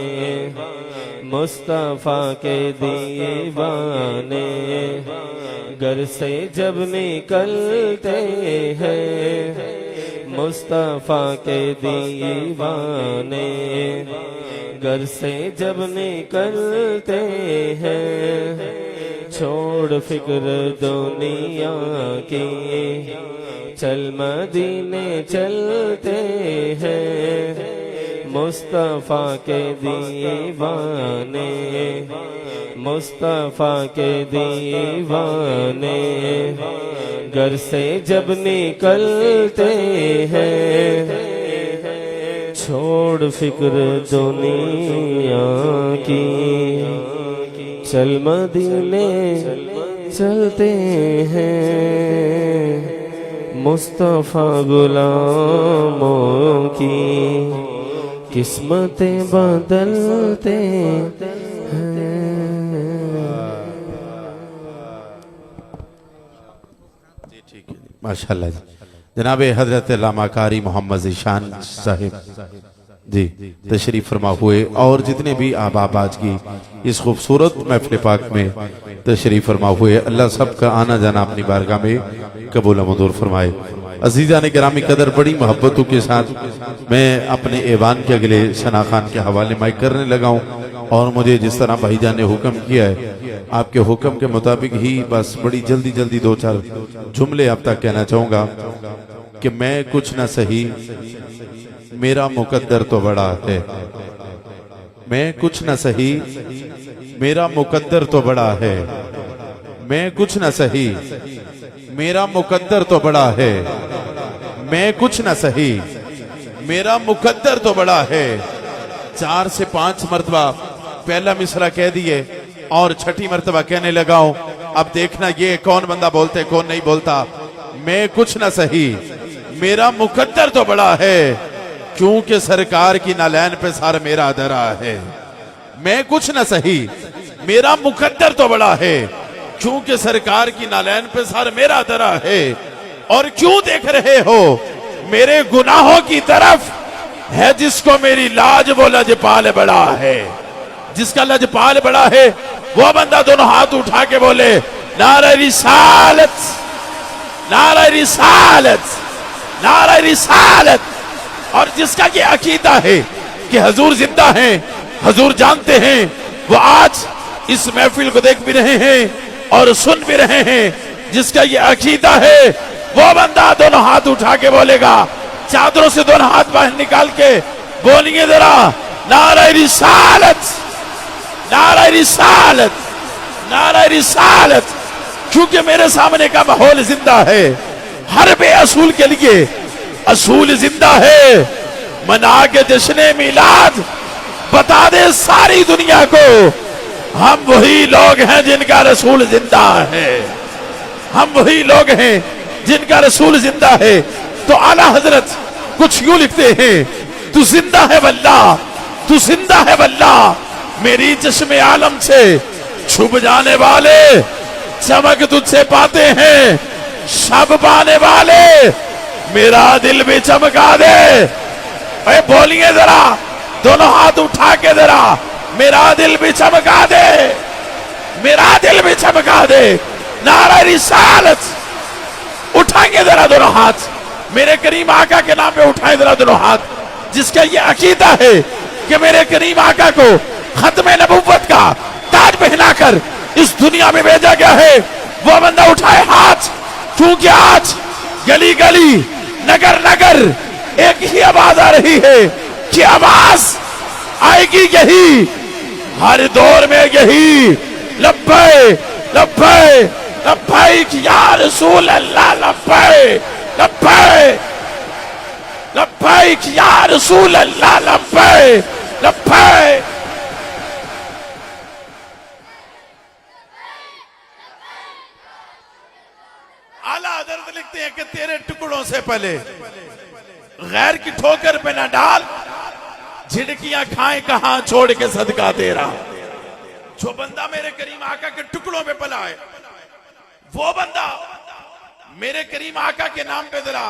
Speaker 5: मुस्तफ़ा के दीवाने घर से जब निकलते हैं, मुस्तफ़ा के दीवाने घर से जब निकलते हैं, छोड़ फिक्र दुनिया की। चल मदीने चलते हैं, मुस्तफ़ा के दीवाने मुस्तफ़ा के दीवाने घर से जब निकलते हैं, छोड़ फिक्र दुनिया की। चल मदीने चलते हैं, मुस्तफ़ा गुलामों की किस्मतें बदलते हैं।
Speaker 1: माशाल्लाह जी। जनाब हजरत अल्लामा कारी मोहम्मद ज़ीशान साहिब जी तशरीफ फरमा हुए और जितने भी अहबाब आज की इस खूबसूरत महफिल पाक में तशरीफ फरमा हुए, अल्लाह सब का आना जाना अपनी बारगाह में कबूल मंजूर फरमाए। अजीज़ान गिरामी कदर बड़ी मोहब्बतों के साथ मैं अपने ऐवान के अगले सना खान के हवाले माइक करने लगा हूँ, और मुझे जिस तरह भाईजान ने हुक्म किया है आपके हुक्म के मुताबिक ही बस बड़ी जल्दी जल्दी दो चार जुमले अब तक कहना चाहूंगा कि मैं कुछ ना सही मेरा मुकद्दर तो बड़ा है, मैं कुछ ना सही मेरा मुकद्दर तो बड़ा है, मैं कुछ ना सही मेरा मुकद्दर तो बड़ा है, मैं कुछ ना सही मेरा मुकद्दर तो बड़ा है। 4 से 5 मरतबा पहला मिसरा कह दिए और छठी मरतबा कहने लगा हूं, अब देखना ये कौन बंदा बोलते कौन नहीं बोलता। मैं कुछ ना सही मेरा मुकद्दर तो बड़ा है, क्योंकि सरकार की नालैन पे सर मेरा धरा है। मैं कुछ ना सही मेरा मुकद्दर तो बड़ा है, क्योंकि सरकार की नालैन पे सर मेरा धरा है। और क्यों देख रहे हो मेरे गुनाहों की तरफ, है जिसको मेरी लाज वो लजपाल बड़ा है। जिसका लजपाल बड़ा है वो बंदा दोनों हाथ उठा के बोले नारे रिसालत, नारे रिसालत, नारे रिसालत। और जिसका ये अकीदा है कि हुजूर जिंदा हैं, हुजूर जानते हैं, वो आज इस महफिल को देख भी रहे हैं और सुन भी रहे हैं। जिसका ये अकीदा है वो बंदा दोनों हाथ उठा के बोलेगा, चादरों से दोनों हाथ बाहर निकाल के बोलिए जरा नारे रिसालत, नारे रिसालत, नारे रिसालत। क्योंकि मेरे सामने का माहौल जिंदा है, हर बेअसूल के लिए असूल जिंदा है। मना के जश्न मिलाद बता दे सारी दुनिया को, हम वही लोग हैं जिनका रसूल जिंदा है, हम वही लोग हैं जिनका रसूल जिंदा है। तो आला हजरत कुछ यूं लिखते हैं, तू जिंदा है वल्लाह, तू जिंदा है वल्लाह, मेरी चश्मे आलम से छुप जाने वाले चमक तुझसे पाते हैं, शब पाने वाले मेरा दिल भी चमका दे। अरे बोलिए जरा दोनों हाथ उठा के जरा, मेरा दिल भी चमका दे, मेरा दिल भी चमका दे। नारा रिसालत उठाएंगे जरा दोनों हाथ, मेरे करीम आका के नाम पे उठाएं जरा दोनों हाथ, जिसका ये अकीदा है कि मेरे करीम आका को खत्म नबुव्वत का ताज पहनाकर इस दुनिया में भेजा गया है। वो बंदा उठाए हाथ, क्योंकि आज गली गली नगर नगर एक ही आवाज आ रही है कि आवाज आएगी यही, हर दौर में यही, लब्बैक लब्बैक लब्बैक या रसूल अल्लाह, लब्बैक लब्बैक लब्बैक या रसूल अल्लाह, लब्बैक लब्बैक। आला हज़रत लिखते हैं कि तेरे टुकड़ों से पहले गैर की ठोकर पे न डाल, झिड़कियां खाए कहां छोड़ के सदका तेरा। जो बंदा मेरे करीम आका के टुकड़ों पे पला है, वो बंदा मेरे करीम आका के नाम पे जरा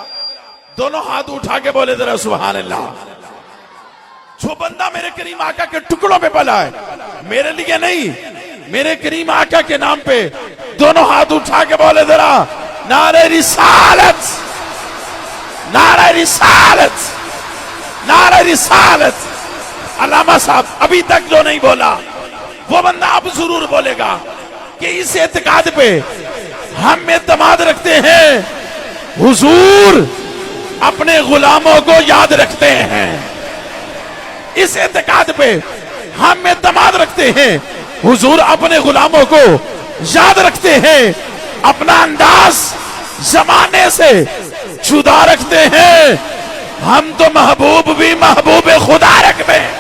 Speaker 1: दोनों हाथ उठा के बोले जरा सुभान अल्लाह। जो बंदा मेरे करीम आका के टुकड़ों पे पला है, मेरे लिए नहीं, मेरे करीम आका के नाम पे दोनों हाथ उठा के बोले जरा नारे रिसालत, नारे रिसालत, नारे रिसालत। अल्लामा साहब अभी तक जो नहीं बोला वो बंदा अब जरूर बोलेगा कि इस एतकाद पे हम एतमाद रखते हैं, हुजूर अपने गुलामों को याद रखते हैं। इस एतकाद पे हम एतमाद रखते हैं, हुजूर अपने गुलामों को याद रखते हैं, अपना अंदाज जमाने से जुदा रखते हैं। हम तो महबूब भी महबूब खुदा रखते हैं।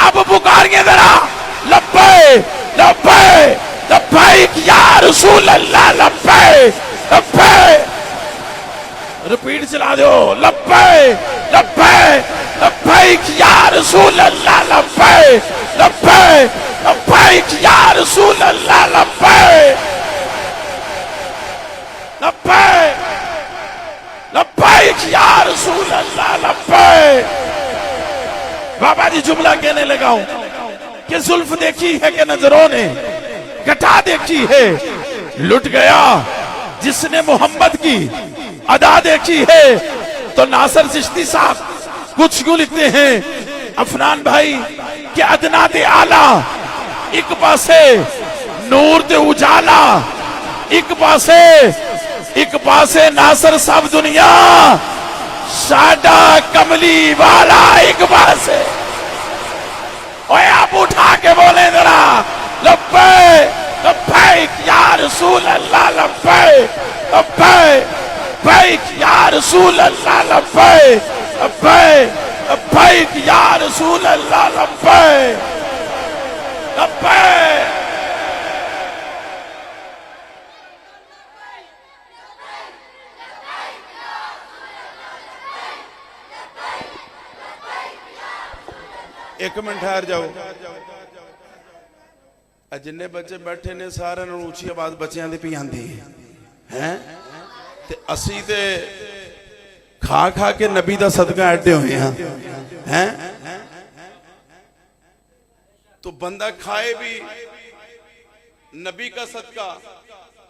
Speaker 1: अब पुकारिए जरा लब्बैक लब्बैक लब्बैक या रसूल अल्लाह, लब्बैक लब्बैक। रिपीट चला दो, लब्बैक लब्बैक लब्बैक या रसूल अल्लाह, लब्बैक लब्बैक लब्बैक या रसूल अल्लाह, लब्बैक लब्बैक लब्बैक या रसूल अल्लाह, लब्बैक। बाबा जी जुमला कहने लगा हूं कि जुल्फ देखी है कि नजरों ने घटा देखी है, लुट गया जिसने मोहम्मद की अदा देखी है। तो नासर चिश्ती साहब कुछ यूं लिखते हैं, अफनान भाई के अदना दे आला, एक पासे नूर दे उजाला, एक पासे नासर सब दुनिया, साडा कमली वाला एक पासे। ओए आप उठा के बोले जरा लब्बैक लब्बैक या रसूल अल्लाह, लब्बैक लब्बैक लब्बैक या रसूल अल्लाह, लब्बैक लब्बैक लब्बैक या रसूल अल्लाह, लब्बैक लब्बैक। एक मिनट ठहर जाओ। जिन्ने बच्चे बैठे ने सारे ऊंची आवाज बच्चों की पी आती है, असी ते खा खा के नबी का सदका अड्डे हुए हैं। तो बंदा खाए भी नबी का सदका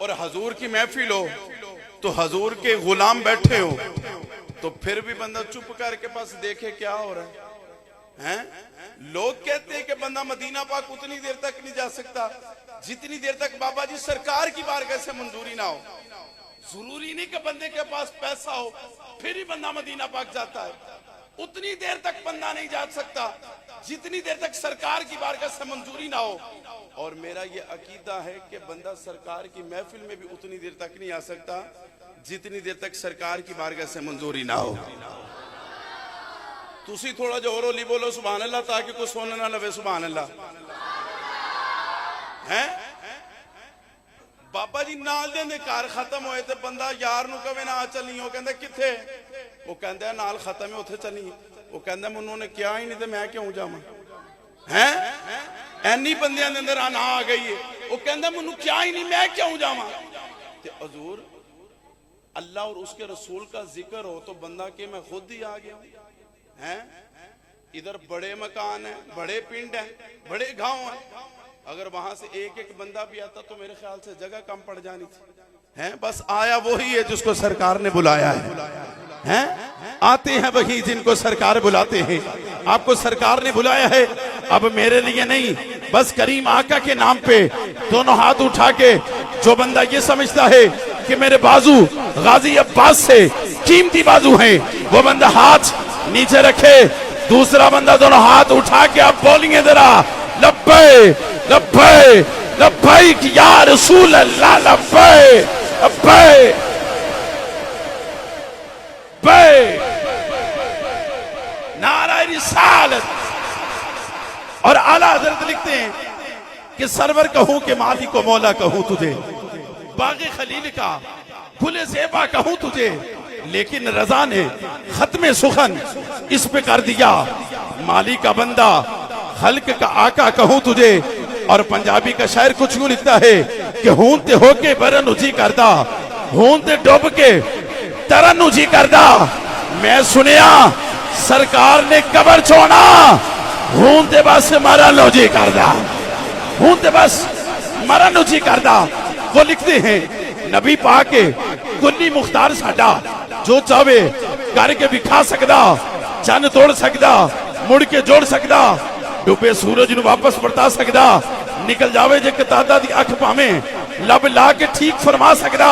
Speaker 1: और हजूर की महफिल हो, तो हजूर के गुलाम बैठे हो, तो फिर भी बंदा चुप करके पास देखे क्या हो रहा है। लोग कहते हैं कि बंदा मदीना पाक उतनी देर तक नहीं जा सकता जितनी देर तक बाबा जी सरकार की बारगाह से मंजूरी ना हो। जरूरी नहीं कि बंदे के पास पैसा हो फिर ही बंदा मदीना पाक जाता है। उतनी देर तक बंदा नहीं जा सकता जितनी देर तक सरकार की बारगाह से मंजूरी ना हो। और मेरा ये अकीदा है कि बंदा सरकार की महफिल में भी उतनी देर तक नहीं आ सकता जितनी देर तक सरकार की बारगाह से मंजूरी ना हो। तुसी थोड़ा जो होली बोलो सुभान अल्लाह, ताकि कोई सुन ना लवे सुभान अल्लाह। हैं बाबा जी नाल दे घर खत्म होए ते बंदा यार नु कवे ना चलनी, ओ कहंदा किथे, ओ कहंदा नाल खत्म है उथे चलनी, ओ कहंदा मैनू ने क्या ही नहीं ते मैं क्यों जावां। हैं एनी बंदियां दे अंदर आना आ गई है, ओ कहंदा मैनू क्या ही नहीं मैं क्यों जावां। ते हुजूर अल्लाह और उसके रसूल का जिक्र हो तो बंदा के मैं खुद ही आ गया हैं। इधर बड़े मकान है, बड़े पिंड है, बड़े गांव है, अगर वहां से एक एक बंदा भी आता तो मेरे ख्याल से जगह कम पड़ जानी थी। हैं, बस आया वही है जिसको सरकार ने बुलाया है? आते हैं वही जिनको सरकार बुलाते हैं। आपको सरकार ने बुलाया है, अब मेरे लिए नहीं, बस करीम आका के नाम पे दोनों हाथ उठा के जो बंदा ये समझता है कि मेरे बाजू गाजी अब्बास से कीमती बाजू हैं, वो बंदा हाथ नीचे रखे। दूसरा बंदा दोनों हाथ उठा के आप बोलेंगे जरा, लब्बैक लब्बैक लब्बैक या रसूल अल्लाह, लब्बैक लब्बैक लब्बैक, नारा रिसालत। और आला हजरत लिखते हैं कि सरवर कहूं कि मालिक को मौला कहूं तुझे, बागे खलील का गुले ज़ेबा कहूं तुझे, लेकिन रजा ने खत्मे सुखन इस पे कर दिया, मालिक का बंदा हल्क का आका कहूं तुझे। और पंजाबी का शायर कुछ यूं लिखता है कि हूं ते होके बरन उजी करदा, हूं ते डुब के तरन उजी करदा। मैं सुनिया सरकार ने कबर छोड़ा, हूं ते बस मरन उजी करदा, हूं ते बस मरन उजी करदा। वो लिखते हैं नबी पाके कुल्ली मुख्तार साडा, जो चाहे करके भी खा सकदा, चन तोड़ सकदा, मुड़ के जोड़ सकदा, डुबे सूरज नू वापस परता सकदा, निकल जावे जे कतादा दी अख भावे लब ला के ठीक फरमा सकदा।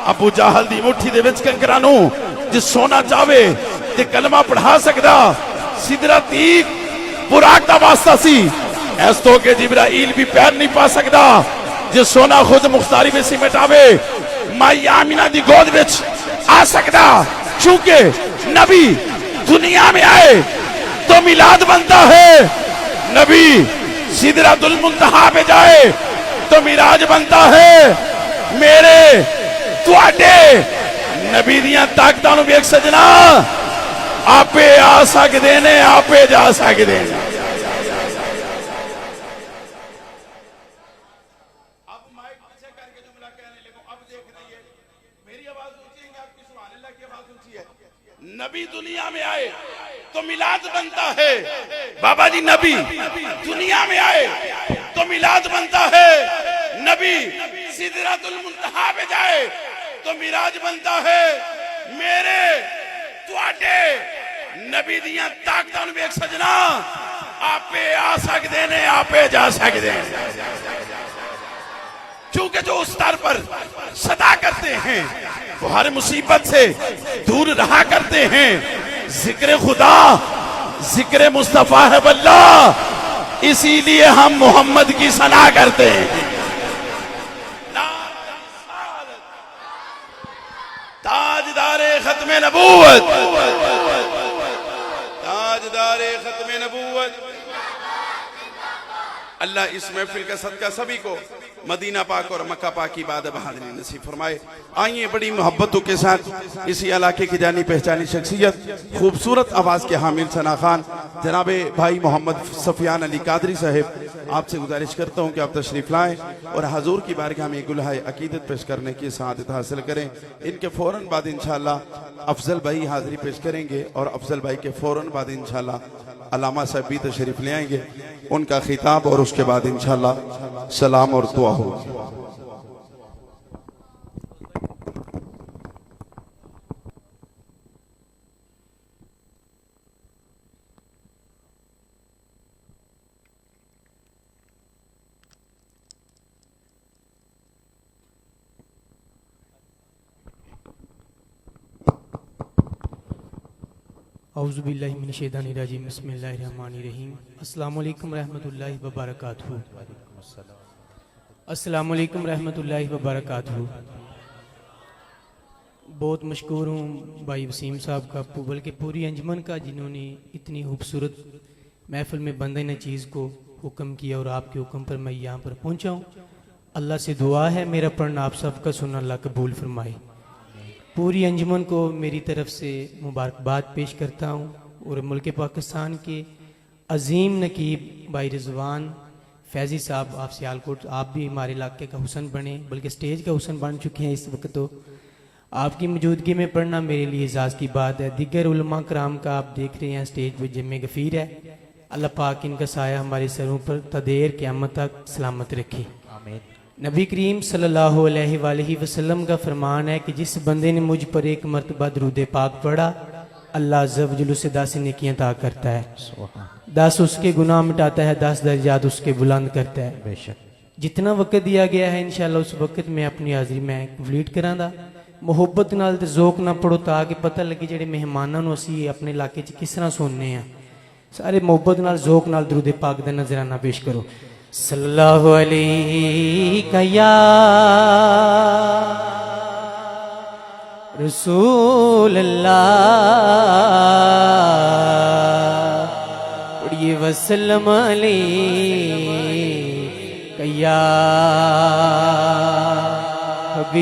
Speaker 1: अबू जाहल दी मुट्ठी दे विच कंकरां नू जे सोना चावे ते कलमा पढ़ा सकदा। सिदरा तीक बुराक दा वास्ता सी, ऐस तो के जिब्राइल भी पैर नहीं पा सकदा। जे सोना खुद मुख्तारी में सिमटावे माई आमिना दी गोद विच आ सकदा। चूंकि नबी दुनिया में आए तो मिलाद बनता है, नबी सिदरातुल मुंतहा पे जाए तो मिराज बनता है। मेरे तुहाडे नबी दियां ताकतां नूं वेख सजना, आपे आ सकदे ने, आपे जा सकदे ने। अब माइक पीछे करके जुमला कहने लगो, अब देख रही है मेरी आवाज ऊंची है, आपकी सुभान अल्लाह की आवाज ऊंची है। नबी दुनिया में आए तो मिलाद बनता है। बाबा जी नबी दुनिया में आए तो मिलाद बनता है। नबी सिदरातुल मुंतहा पे जाए तो मिराज बनता है। मेरे तुहाडे नबी दियां ताकतां नूं वेख सजना, आपे आ सकदे ने, आपे जा सकदे ने। क्योंकि जो उस स्तर पर सदा करते हैं वो हर मुसीबत से दूर रहा करते हैं। जिक्र खुदा जिक्र मुस्तफा है बल्ला, इसीलिए हम मोहम्मद की सना करते हैं। ताजदारे खत्मे नबूवत, ताजदारे खत्मे नबूवत। अल्लाह इस महफिल का सदका सभी को मदीना पाक और मक्का पाक की इबादत बहादुरी नसीब फरमाए। आइए बड़ी मोहब्बतों के साथ इसी इलाके की जानी पहचानी शख्सियत, खूबसूरत आवाज़ के हामिल सना खान जनाबे भाई मोहम्मद सफियान अली कादरी साहब, आपसे गुजारिश करता हूँ कि आप तशरीफ़ लाएँ और हजूर की बारगाह में गुलहाए अकीदत पेश करने की सआदत हासिल करें। इनके फ़ौरन बाद इंशाअल्लाह अफजल भाई हाज़िरी पेश करेंगे और अफजल भाई के फ़ौरन बाद इंशाअल्लाह अलामा साहब भी तशरीफ़ ले आएंगे, उनका खिताब और उसके बाद इंशाअल्लाह सलाम और दुआ हो।
Speaker 6: औज़ुबिल्लाहि मिनश्शैतानिर्रजीम, बिस्मिल्लाहिर्रहमानिर्रहीम। अस्सलामु अलैकुम रहमतुल्लाहि व बरकातुहू। अस्सलामु अलैकुम रहमतुल्लाहि व बरकातुहू। बहुत मशकूर हूँ भाई वसीम साहब का, बल्कि पूरी अंजमन का, जिन्होंने इतनी खूबसूरत महफिल में बंदे ने चीज़ को हुक्म किया और आपके हुक्म पर मैं यहाँ पर पहुँचा हूँ। अल्लाह से दुआ है मेरा पढ़ना आप सबका सुनना अल्लाह कबूल फरमाए। पूरी अंजुमन को मेरी तरफ से मुबारकबाद पेश करता हूँ और मुल्क पाकिस्तान के अजीम नकीब भाई रिजवान फैज़ी साहब, आप सियालकोट, आप भी हमारे इलाके का हुसन बने, बल्कि स्टेज का हुसन बन चुके हैं इस वक्त। तो आपकी मौजूदगी में पढ़ना मेरे लिए एजाज़ की बात है। दिगर उलमा कराम का आप देख रहे हैं स्टेज पर जमे गफ़ीर है। अल्लाह पाक इनका साया हमारे सरों पर तदेर क़यामत तक सलामत रखे। नबी करीम सल्लल्लाहु अलैहि वसल्लम का फरमान है कि जिस बंदे ने मुझ पर एक मरतबा दरूद पाक पढ़ा, अल्लाह अज़्ज़ व जल्ल उसे 10 नेकियां अता करता है, 10 उसके गुनाह मिटाता है, 10 दर्जात उसके बुलंद करता है। बेशक जितना वक्त दिया गया है इंशाअल्लाह उस वक्त में अपनी हाज़री मैं कंप्लीट करांगा। मुहब्बत नाल ते ज़ोक ना पढ़ो ताकि पता लगे जेडे मेहमानां नूं असीं अपने इलाके च किस तरह सुनने हैं। सारे मुहब्बत नाल ज़ोक नाल दरूद पाक दा नजराना पेश करो। सल्लल्लाहु अलैहि या रसूल अल्लाह, पढ़िए वसल्लम अलैहि या हबीब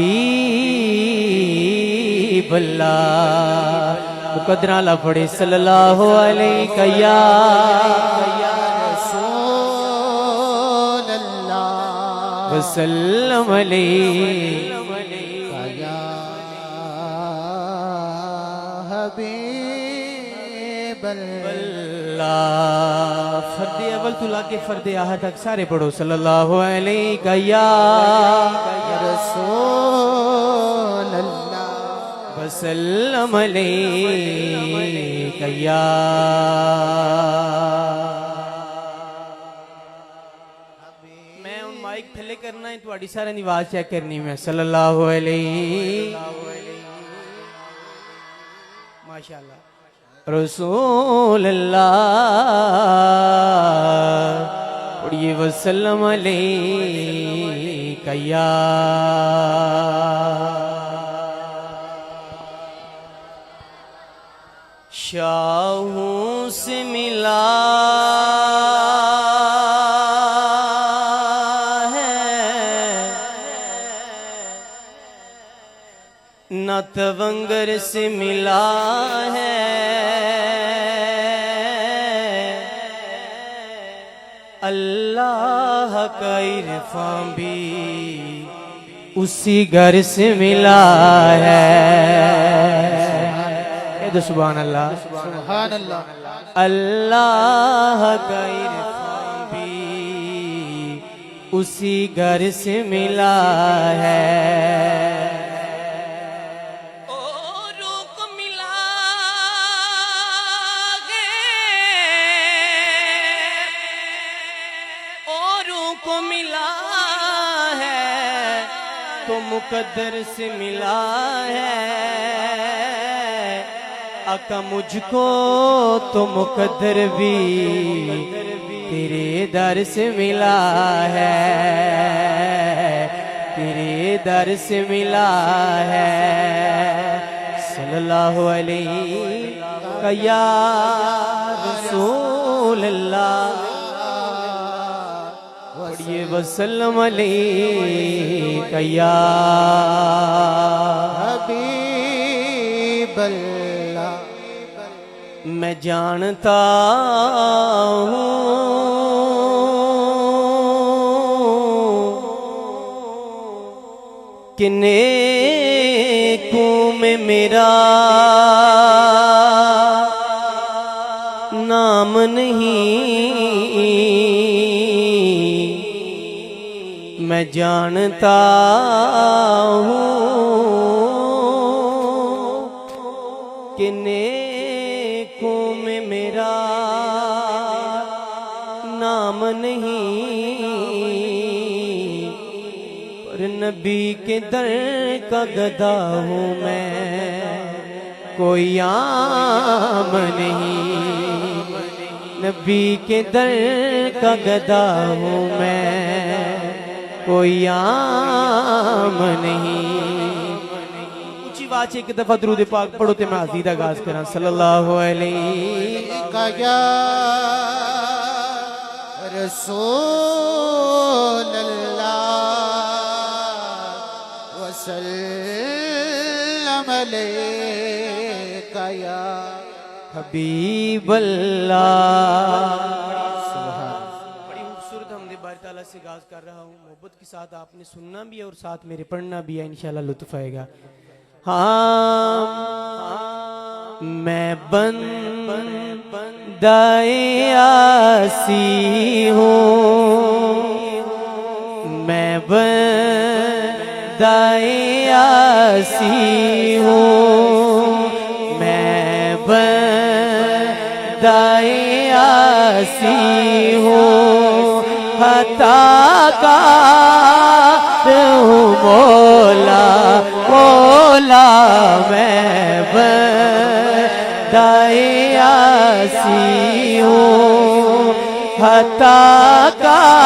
Speaker 6: अल्लाह। मुकद्दर ला पढ़े सल्लल्लाहु अलैहि या वसल्लम अलैहि अल्लाह। फर्दे अव्वल तो लाके फर्दे आहा तक सारे पढ़ो सल्लल्लाहु अलैहि या रसूल अल्लाह वसल्लम अलैहि या। मैं उन माइक थले करना है, तुम्हारी सारे आवाज चेक करनी है। सल्लल्लाहु अलैहि माशाअल्लाह रसूल अल्लाह, पढ़िए वसल्लम अलैहि या। शाहों से मिला न तवंगर से मिला है, अल्लाह का इरफान भी उसी घर से मिला है। ये तो सुभान अल्लाह, सुभान अल्लाह। अल्लाह का इरफान भी उसी घर से मिला है। मुकद्दर से मिला है, आका मुझको तो मुकद्दर भी तेरे दर से मिला है, तेरे दर से मिला है। सल्लल्लाहु अलैहि या रसूल अल्लाह, पढ़िए वसल्लम अलैहि या हबीब अल्लाह। मैं जानता हूँ कि नेकों में मेरा नाम नहीं, मैं जानता हूँ कि नेकों में मेरा नाम नहीं, पर नबी के दर का गदा हूँ मैं, कोई आम नहीं। नबी के दर का गदा हूँ मैं, कोई आम नहीं। ऊंची आवाज एक दफा दरूद पाक पढ़ो ते मैं हाज़री दा आगाज़ करा। सल्लल्लाहु अलैहि या रसूल अल्लाह वसल्लम अलैहि या हबीब अल्लाह। से आगाज़ कर रहा हूँ, मोहब्बत के साथ आपने सुनना भी है और साथ मेरे पढ़ना भी है, इंशाल्लाह लुत्फ़ आएगा। हाँ मैं बंदाए आसी हूँ,
Speaker 5: मैं बंदाए आसी हूँ, मैं बंदाए आसी हूँ, खताकार हूँ मौला मौला, मैं बंदाए आसी हूँ, खताकार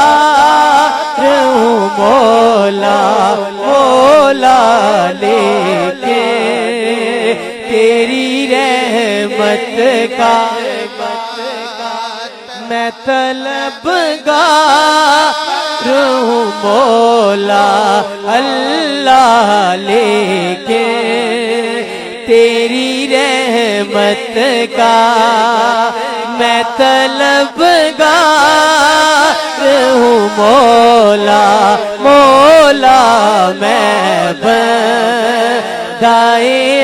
Speaker 5: हूँ मौला मौला, लेके तेरी रहमत का मैं तलबगार हूँ मौला अल्लाह, लेके तेरी रहमत का मैं तलबगार हूँ मौला मौला, मैं बंदाए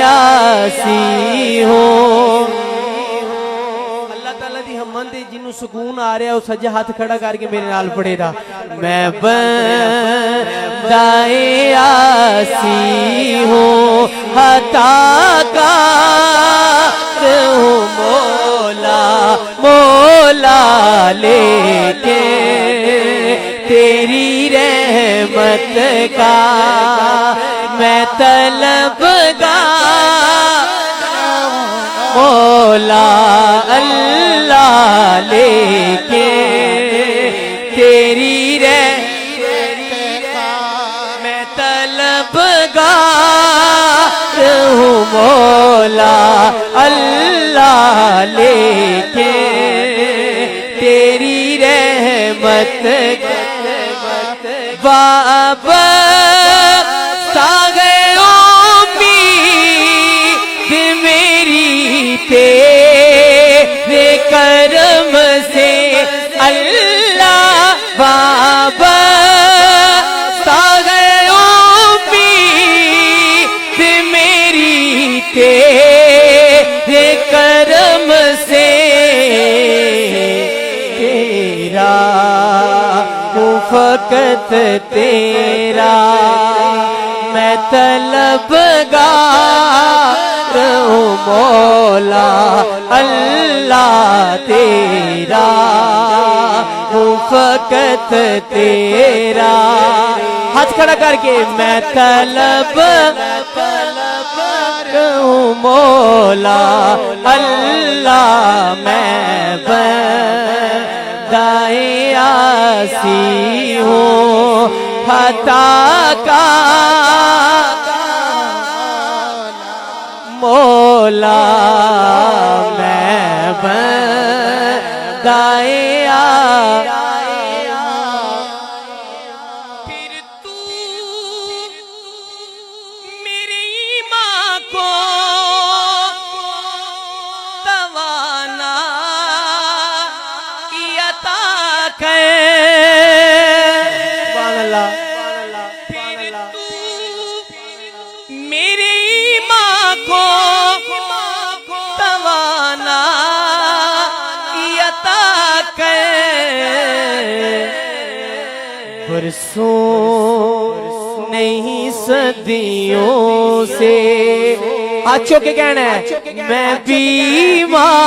Speaker 5: आसी हूँ। अल्लाह ताला दी हमद दे जिन्नू सुकून आ रहा है सज्जा हाथ खड़ा करके मेरे नाल पढ़ेगा, मैं बंदाए आसी हूँ, खताकार हूँ मौला मौला, लेके तेरी रहमत का मैं तलबगार मौला अल्लाह, लेके तेरी मैं तलबगार हूँ मौला अल्लाह, लेके तेरी रहमत बाबा सागे उम्मीद मेरी तेरे करम से अल्लाह, बाबा सागे उम्मीद मेरी तेरे करम से, तेरा हूँ फकत तेरा मैं तलबगार हूँ मौला अल्लाह, तेरा हूँ फकत तेरा, हाथ खड़ा करके मैं तलबगार हूँ मौला अल्लाह, मैं बंदाए आसी हूँ, खताकार मौला, मैं बंदाए फिर तू मेरी माँ को तवाना अता कर, फिर तू मेरी माँ को तवाना अता कर, बरसों नहीं सदियों से आचो के कहना है मैं बीमार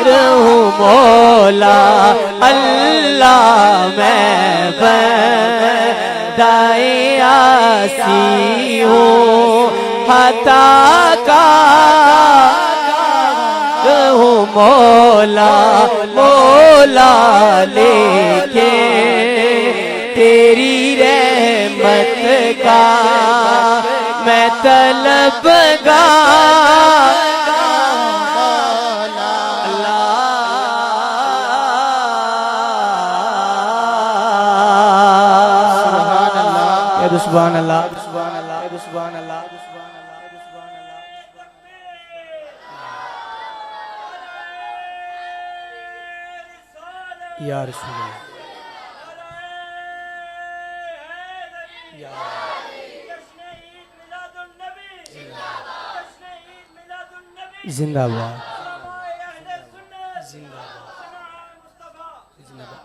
Speaker 5: हूँ मौला अल्लाह, मैं बंदाए आसी हूँ, खताकार हूँ मौला मौला, लेके तेरी रहमत का मैं तलबगार सुभान अल्लाह सुभान अल्लाह सुभान अल्लाह सुभान अल्लाह सुभान अल्लाह या रसूल अल्लाह जिंदाबाद जिंदाबाद जिंदाबाद।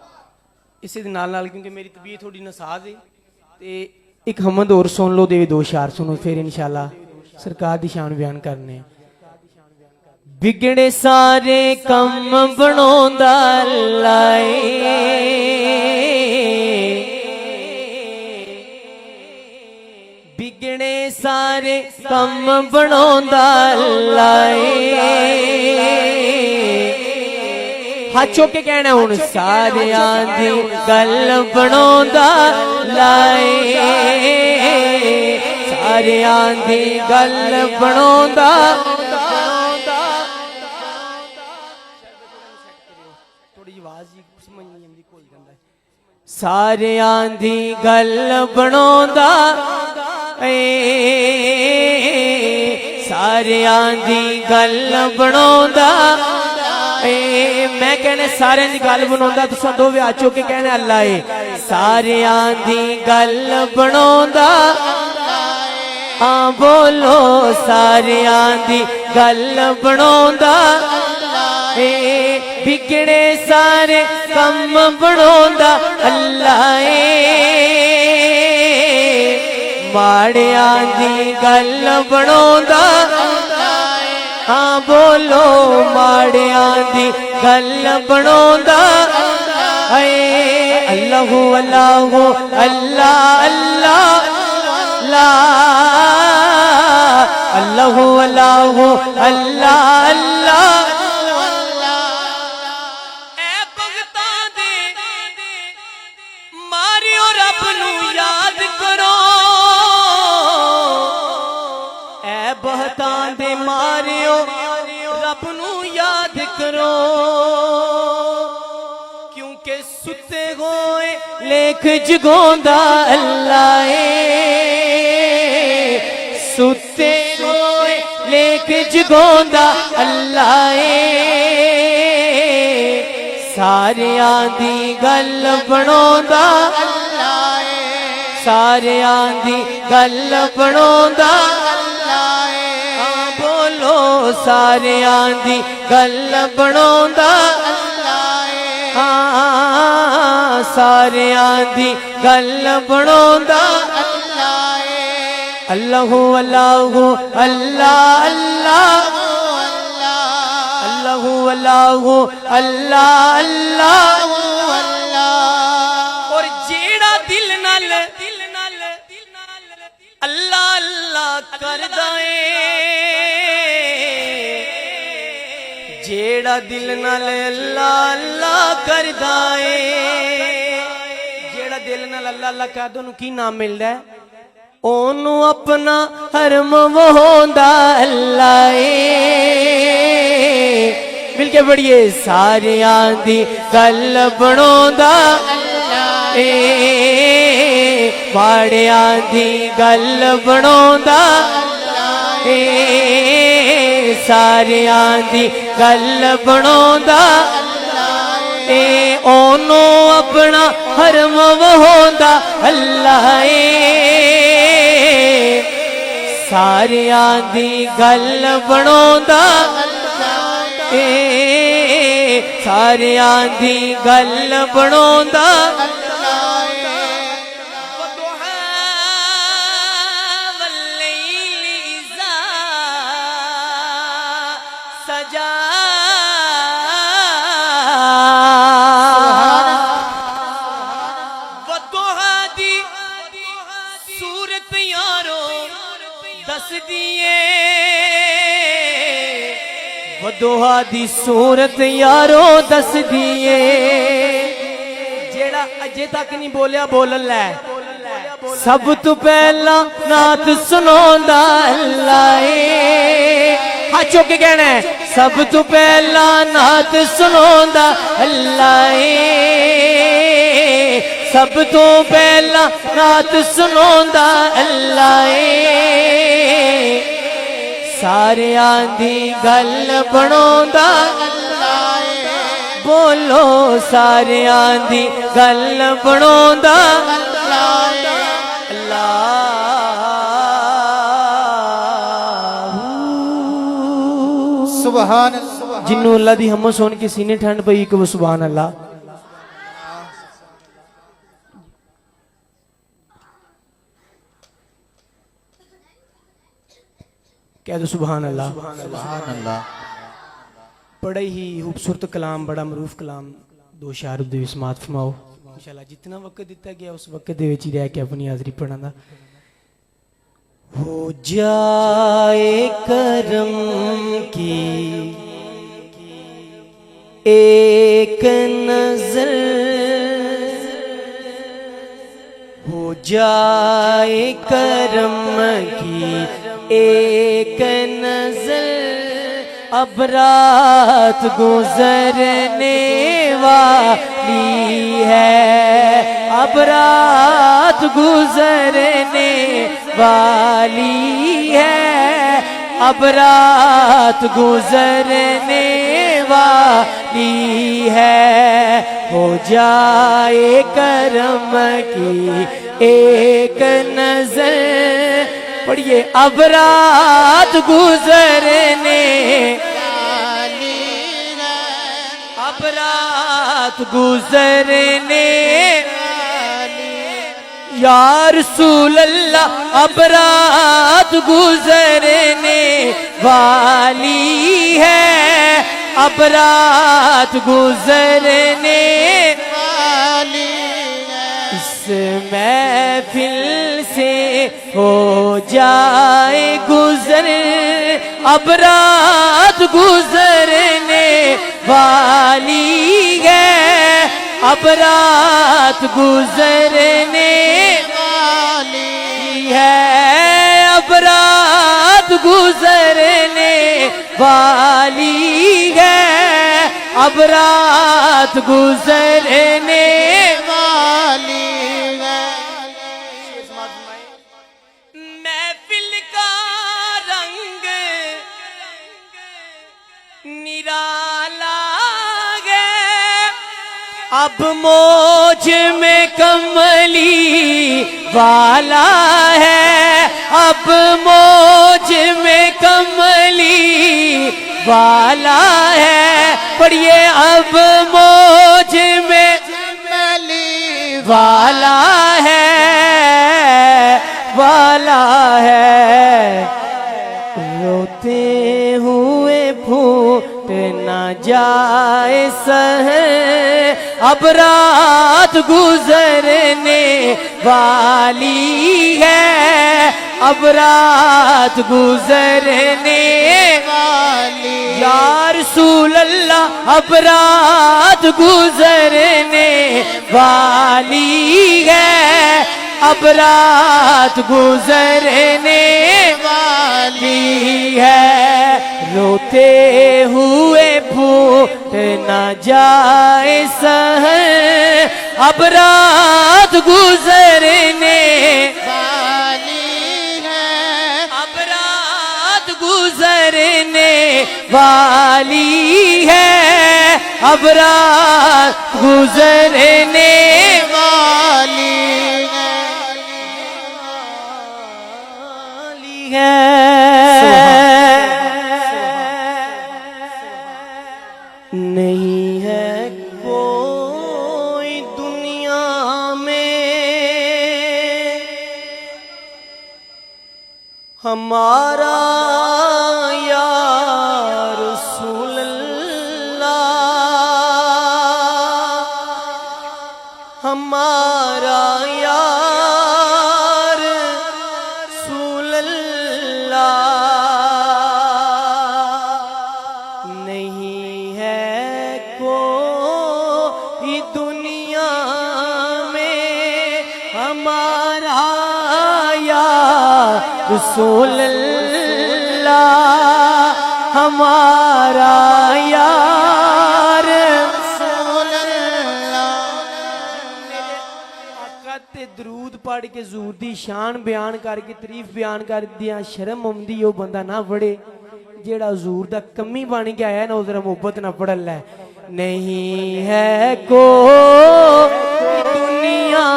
Speaker 6: ਇਸੇ ਦੇ ਨਾਲ ਕਿਉਂਕਿ ਮੇਰੀ ਤਬੀਅਤ ਥੋੜੀ ਨਸਾਜ਼ ਹੈ ਤੇ ਇੱਕ ਹਮਦ ਹੋਰ ਸੁਣ ਲਓ ਤੇ ਦੋ ਸ਼ਾਰ ਸੁਣੋ ਫਿਰ ਇਨਸ਼ਾਅੱਲਾ ਸਰਕਾਰ ਦੀ ਸ਼ਾਨ ਬਿਆਨ ਕਰਨੇ ਆ ਵਿਗੜੇ ਸਾਰੇ ਕੰਮ ਬਣਾਉਂਦਾ ਅੱਲਾ ਵਿਗੜੇ ਸਾਰੇ ਕੰਮ ਬਣਾਉਂਦਾ ਅੱਲਾ ਹੱਥ ਚੁੱਕ ਕੇ ਕਹਿਣਾ ਹੁਣ ਸਾਰਿਆਂ ਦੀ ਗੱਲ ਬਣਾਉਂਦਾ ਲਾਏ ਸਾਰਿਆਂ ਦੀ ਗੱਲ ਬਣਾਉਂਦਾ ਥੋੜੀ ਜਿਹੀ ਆਵਾਜ਼ ਜੀ ਸਮਝ ਨਹੀਂ ਆਉਂਦੀ ਭੁੱਲ ਜਾਂਦਾ ਸਾਰਿਆਂ ਦੀ ਗੱਲ ਬਣਾਉਂਦਾ ਸਾਰਿਆਂ ਦੀ ਗੱਲ ਬਣਾਉਂਦਾ मैं कहने सारे दी गल बनाउंदा तुसां दोवे हाथ चुक के कहना अल्लाह है सारियां दी गल बनाउंदा हाँ बोलो सारियां दी गल बनाउंदा बिगड़े सारे कम बनाउंदा अल्लाह माड़ियां दी गल बनाउंदा हाँ बोलो माड़ियां दी गल बनाउंदा अल्लाहु अल्लाहु अल्लाह अल्लाह ला अल्लाहु अल्लाहु अल्लाह अल्लाह ए भगतां दे मारियो रब नू याद करो ए भगतां दे मारियो रब नू याद करो क्योंकि सुते होए लेख जगांदा अल्लाह सुते होए लेख जगांदा अल्लाह सारियां दी गल बनाउंदा सारियां दी गल बनाउंदा बोलो सारियां दी गल बनाउंदा हाँ सारियां दी गल बनाउंदा अल्लाहु अल्लाहु अल्लाह अल्लाह अल्लाहु अल्लाहु अल्लाह अल्लाह और जेड़ा दिल नाल अल्लाह अल्लाह करदा जेड़ा दिल नाल अल्लाह अल्लाह करदा जेड़ा दिल नाल अल्लाह अल्लाह करदा ओनू की नाम मिलदा है ओनू अपना हरम वहोंदा अल्लाह मिलके पढ़िए सारियां दी गल बनाउंदा माड़ियां दी गल बनाउंदा सारियां दी गल बनाउंदा ओनू अपना हरम वहोंदा अल्लाह सारियां दी गल बनाउंदा सारियां दी गल बनाउंदा वदोहा दी सूरत यारो दस दिए जेड़ा अजे तक नहीं बोलिया बोल लै सब तो पहला नात सुनांदा अल्लाह हाथ चुक के कहना है सब तो पहला नात सुनांदा अल्लाह सब तो पहला नात सुनांदा अल्लाह सारियां दी गल बनाउंदा बोलो सारियां दी गल बनाउंदा
Speaker 7: सुभान
Speaker 6: जिन्नू अल्लाह दी हमद सुन के सीने ठंड पई कि वो सुभान अल्लाह कह दो सुभान अल्लाह।
Speaker 3: सुभान अल्लाह।
Speaker 6: बड़ा ही खूबसूरत कलाम, बड़ा मरूफ कलाम, दो शार उदे समात फरमाओ इंशाल्लाह। जितना वक्त दिता गया उस वक्त दे विच ही रह के अपनी हाज़री पढ़ाना। हो जाए करम की एक नजर, हो जाए करम की एक नजर, अब रात गुजरने वाली है, अब रात गुजरने वाली है, अब रात गुजरने वाली है। हो जाए करम की एक नजर, पढ़िए, अब रात गुजरने वाली है, अब रात गुजरने वाली, या रसूल अल्लाह, अब रात गुजरने वाली है, अब रात गुजरने वाली है। इस महफिल से हो जाए गुजर, अब रात गुजरने वाली है, अब रात गुजरने वाली है, अब रात गुजरने वाली है, अब रात गुजरने वाली है। महफिल का रंग निराला है, अब मौज में कमली वाला है, अब मौज में कमली वाला है, पढ़िए, अब मौज में कमली वाला है, वाला है। रोते हुए फूट न जाए सहर, अब रात गुजरने वाली है, अब रात गुजरने वाली, या रसूल अल्लाह, अब रात गुजरने वाली है, अब रात गुजरने वाली है। रोते हुए फूट न जाए सहर, अब रात गुजरने वाली है, अब रात गुजरने वाली है, अब रात गुजरने वाली नहीं है कोई दुनिया में हमारा या रसूल अल्लाह, हमारा या रसूल अल्लाह। नहीं है कोई दुनिया में हमारा या रसूल अल्लाह, हमारा यार रसूल अल्लाह। आका ते दरूद पढ़ के हजूर दी शान बयान करके तारीफ बयान कर दिया शर्म आउंदी, ओ बंदा ना पढ़े जेड़ा हजूर दा कमी बन के आया ना, उधर मोहब्बत ना पढ़ लै। नहीं है को दुनिया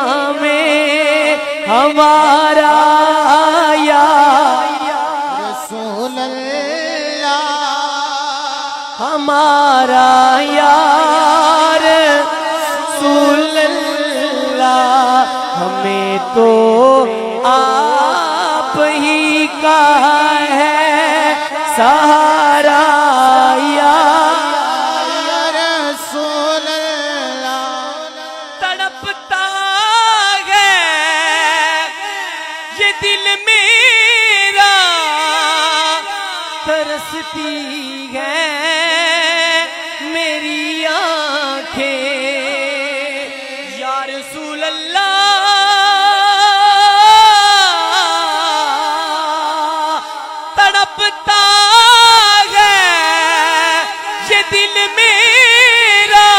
Speaker 6: में हमारा या रसूल अल्लाह, हमारा यार रसूल अल्लाह। हमें तो आप ही का है
Speaker 5: दिल मेरा तरसती है मेरी आंखें या रसूल अल्लाह तड़पता है ये दिल मेरा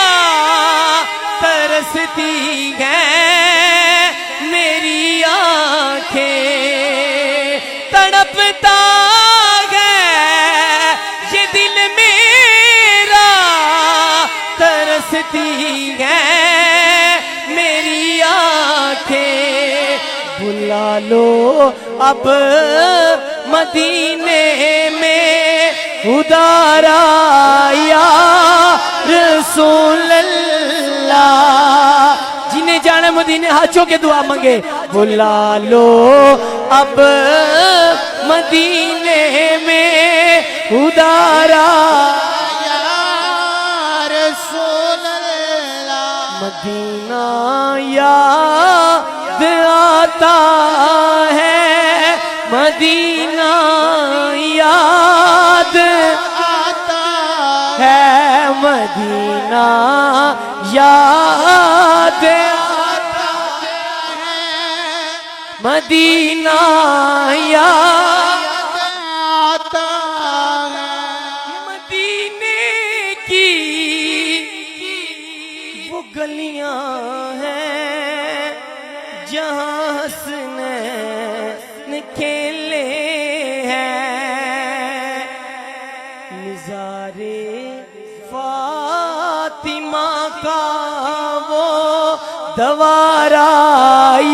Speaker 5: तरसती है मेरी आंखें तड़पता है ये दिल मेरा तरसती है मेरी आंखें बुला लो अब मदीने में उदारा या रसूल अल्लाह जिन्हें जाना मदीने हाथों के दुआ मांगे बुला लो अब मदीने में उदारा या रसूल अल्लाह मदीना याद आता है मदीना याद आता है मदीना याद आता है मदीना याद आता है मदीने की वो गलियां हैं जहां हंसने खेले हैं निज़ारे फातिमा का वो दवारा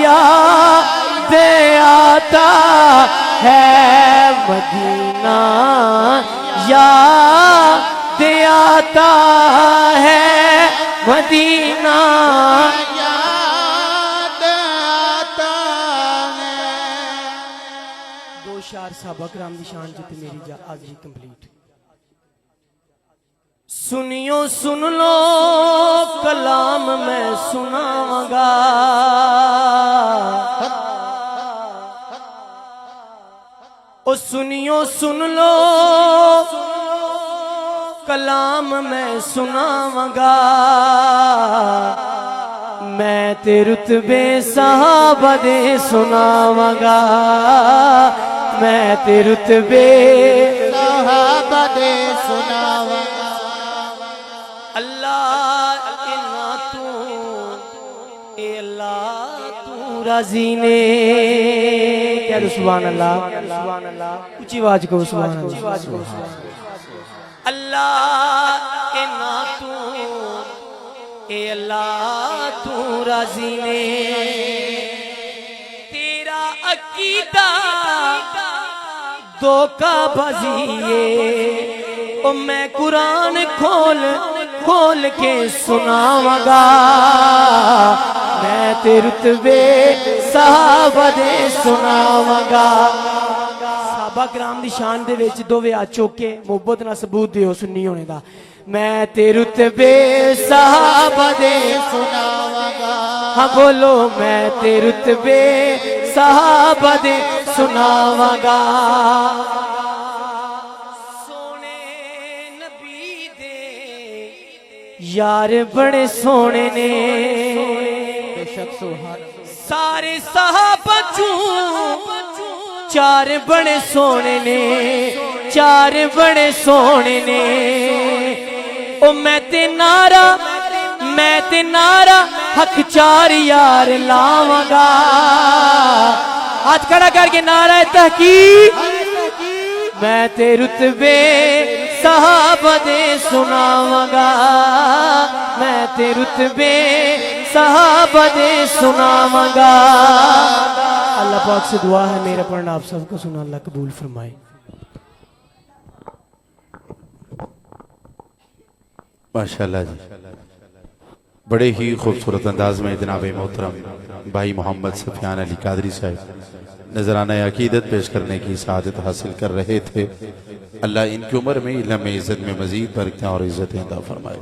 Speaker 5: याद आता है मदीना याद आता है मदीना दो शार साहबा कराम दी शान जित मेरी हाज़री कंप्लीट सुनियो सुन लो कलाम मैं सुनावांगा ओ सुनियो सुन लो कलाम मैं सुनावांगा मैं ते रुतबे साहबा दे सुनावांगा मैं ते रुतबे साहबा दे सुनावांगा अल्लाह इन्ना तू ए अल्लाह तू राजी ने क्या सुभान अल्लाह ऊंची आवाज को सुभान अल्लाह अल्लाह इन्ना तू ए अल्लाह तू राजी ने तेरा अकीदा धोखा बाजिए ओ मैं कुरान खोल खोल के सुनावांगा मैं ते रुतबे साहबा दे सुनावांगा साहबा कराम दी शान दे विच दोवे आ चौके मुहब्बत नाल सबूत दिओ सुन्नी होने दा मैं ते रुतबे साहबा दे सुनावांगा हाँ बोलो मैं ते रुतबे साहबा दे सुनावांगा यार बड़े सोने ने सारे साहबा चार बड़े सोने ने चार बड़े सोने ने ओ मैं ते नारा हक चार यार लावांगा हाथ खड़ा करके नारा तहकीक मैं ते रुतबे साहबा दे सुनावांगा मैं ते रुतबे साहबा दे सुनावांगा अल्लाह पाक से दुआ है मेरा पढ़ना आप सबको सुना अल्लाह कबूल फरमाए
Speaker 1: माशाल्लाह जी बड़े ही खूबसूरत अंदाज में जनाब मोहतरम भाई मोहम्मद सफियान अली कादरी साहब नजराना अकीदत पेश करने की सआदत हासिल कर रहे थे। अल्लाह इनकी उम्र में इल्म में इज्जत में मजीद बरकतें और इज्जतें अता फरमाए।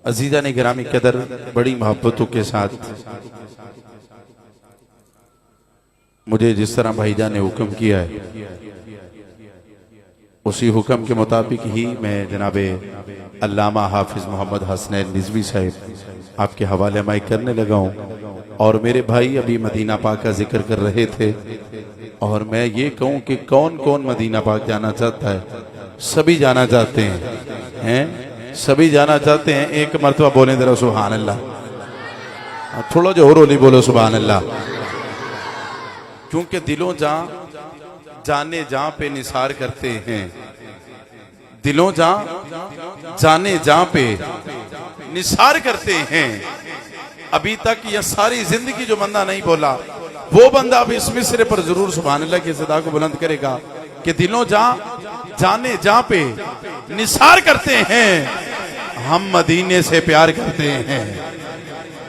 Speaker 1: अजीजा ने गिरामी कदर बड़ी मोहब्बतों के साथ मुझे जिस तरह भाईजान ने हुक्म किया है उसी हुक्म के मुताबिक ही मैं जनाबे अल्लामा हाफिज मोहम्मद हसनैन निज़वी साहब आपके हवाले माइक करने लगा हूँ। और मेरे भाई अभी मदीना पाक का जिक्र कर रहे थे और मैं ये कहूँ कि कौन कौन मदीना पाक जाना चाहता है? सभी जाना चाहते हैं सभी जाना चाहते हैं। एक मरतबा बोलें जरा सुभान अल्लाह, थोड़ा जो और होली बोलो सुभान अल्लाह। क्योंकि दिलों जाने जहां पे निसार करते हैं, दिलों जाने जहां पे निसार करते हैं। अभी तक यह सारी जिंदगी जो बंदा नहीं बोला वो बंदा अब इस मिसरे पर जरूर सुभान अल्लाह की सदा को बुलंद करेगा कि दिलों जाने जहां पे निसार करते हैं, हम मदीने से प्यार करते हैं।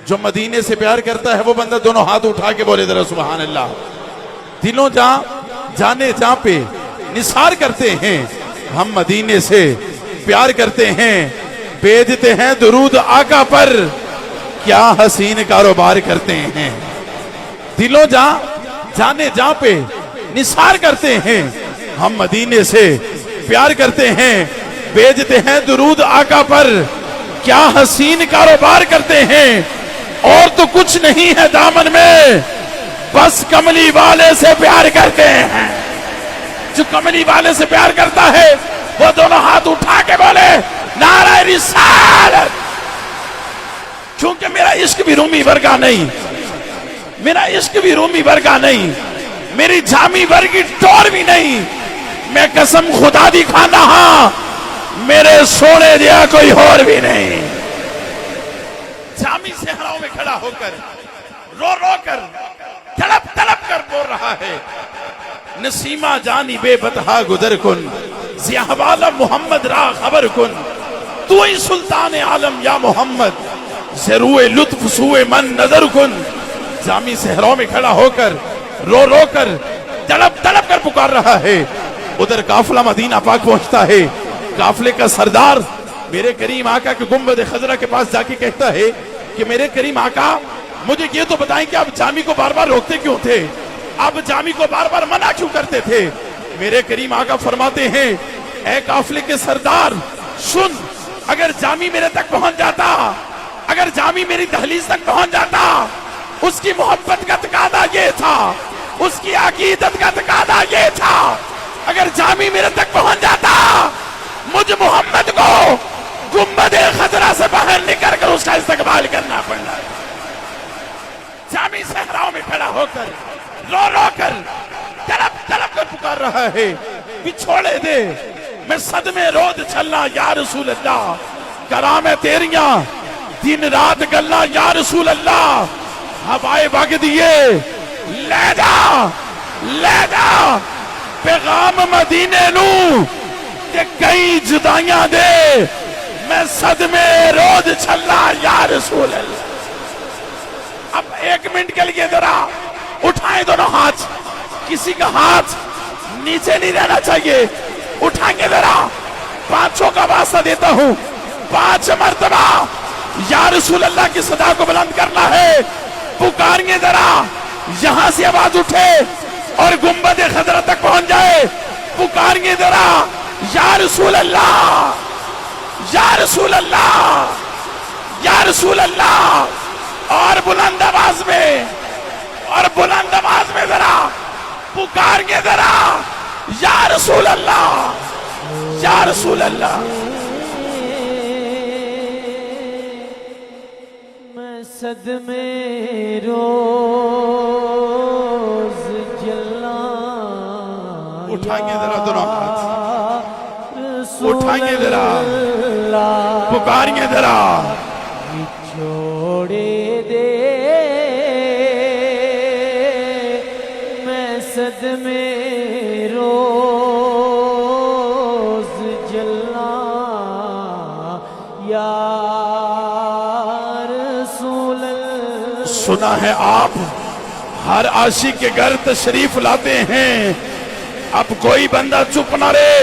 Speaker 1: जो मदीने से प्यार करता है वो बंदा दोनों हाथ उठा के बोले जरा सुभान अल्लाह। दिलों जाने जहां पे निसार करते हैं, हम मदीने से प्यार करते हैं। भेजते हैं दुरूद आका पर, क्या हसीन कारोबार करते हैं। दिलों जाने जहां पे निसार करते हैं, हम मदीने से प्यार करते हैं। भेजते हैं दुरूद आका पर, क्या हसीन कारोबार करते हैं। और तो कुछ नहीं है दामन में, बस कमली वाले से प्यार करते हैं। जो कमली वाले से प्यार करता है वो दोनों हाथ उठा के बोले नारा रिसालत। क्योंकि मेरा इश्क भी रूमी वर्गा नहीं, मेरा इश्क भी रूमी वर्गा नहीं, मेरी जामी वर्गी टोर भी नहीं। मैं कसम खुदा दी खाना हाँ, मेरे सोने दिया कोई और भी नहीं। जामी सहराओं में खड़ा होकर रो रो कर तड़प तड़प कर बोल रहा है, नसीमा जानी बेबतहा गुदर कुन, जियावाला मोहम्मद रा खबर कुन, तू ही सुल्तान आलम या मोहम्मद, जरूए लुत्फ सुए मन नजर कुन। जामी सहराओं में खड़ा होकर रो रो कर तड़प तड़प कर पुकार रहा है। उधर काफिला मदीना पाक पहुंचता है। काफिले का सरदार मेरे करीम आका के गुंबद खजरा के पास जाके कहता है कि मेरे करीम आका, मुझे ये तो बताएं कि आप जामी को बार बार रोकते क्यों थे, आप जामी को बार बार मना क्यों करते थे। मेरे करीम आका फरमाते हैं, ऐ काफिले के सरदार सुन, अगर जामी मेरे तक पहुंच जाता, अगर जामी मेरी दहलीज तक पहुंच जाता, उसकी मोहब्बत का तकादा ये था, उसकी अकीदत का तकादा ये था। अगर जामी मेरे तक पहुंच जाता, मुझ मोहम्मद को गुंबद खजरा से बाहर निकल कर उसका इस्तकबाल करना पड़ना। जामी सहराओं में खड़ा होकर रो रो कर तड़प तड़प कर पुकार रहा है, बिछोड़े दे मैं सदमे रोद चलना या रसूल अल्लाह, करा मैं तेरियां दिन रात गल्ला या रसूल अल्लाह। हवाए वग दिए ले जा पैगाम मदीने नू ते कई जुदाइयां दे, मैं सदमे रोज छल्ला या रसूल अल्लाह। अब 1 मिनट के लिए जरा उठाएं दोनों हाथ, किसी का हाथ नीचे नहीं रहना चाहिए, उठाएंगे जरा। 5 का वास्ता देता हूं, 5 मर्तबा या रसूल अल्लाह की सदा को बुलंद करना है। पुकारिए जरा, यहां से आवाज उठे और गुंबद खजरा तक पहुंच जाए। पुकारिए जरा, या रसूल अल्लाह, या रसूल अल्लाह, या रसूल अल्लाह। और बुलंद आवाज में, और बुलंद आवाज में जरा पुकारिए जरा, या रसूल अल्लाह, या रसूल अल्लाह।
Speaker 5: सदमे रोज जला,
Speaker 1: उठाएंगे जरा दोनों हाथ, उठाएंगे जरा, पुकारिए जरा,
Speaker 5: छोड़े दे मैं सदमे रोज जला या।
Speaker 1: सुना है आप हर आशिक के घर तशरीफ लाते हैं, अब कोई बंदा चुप ना रहे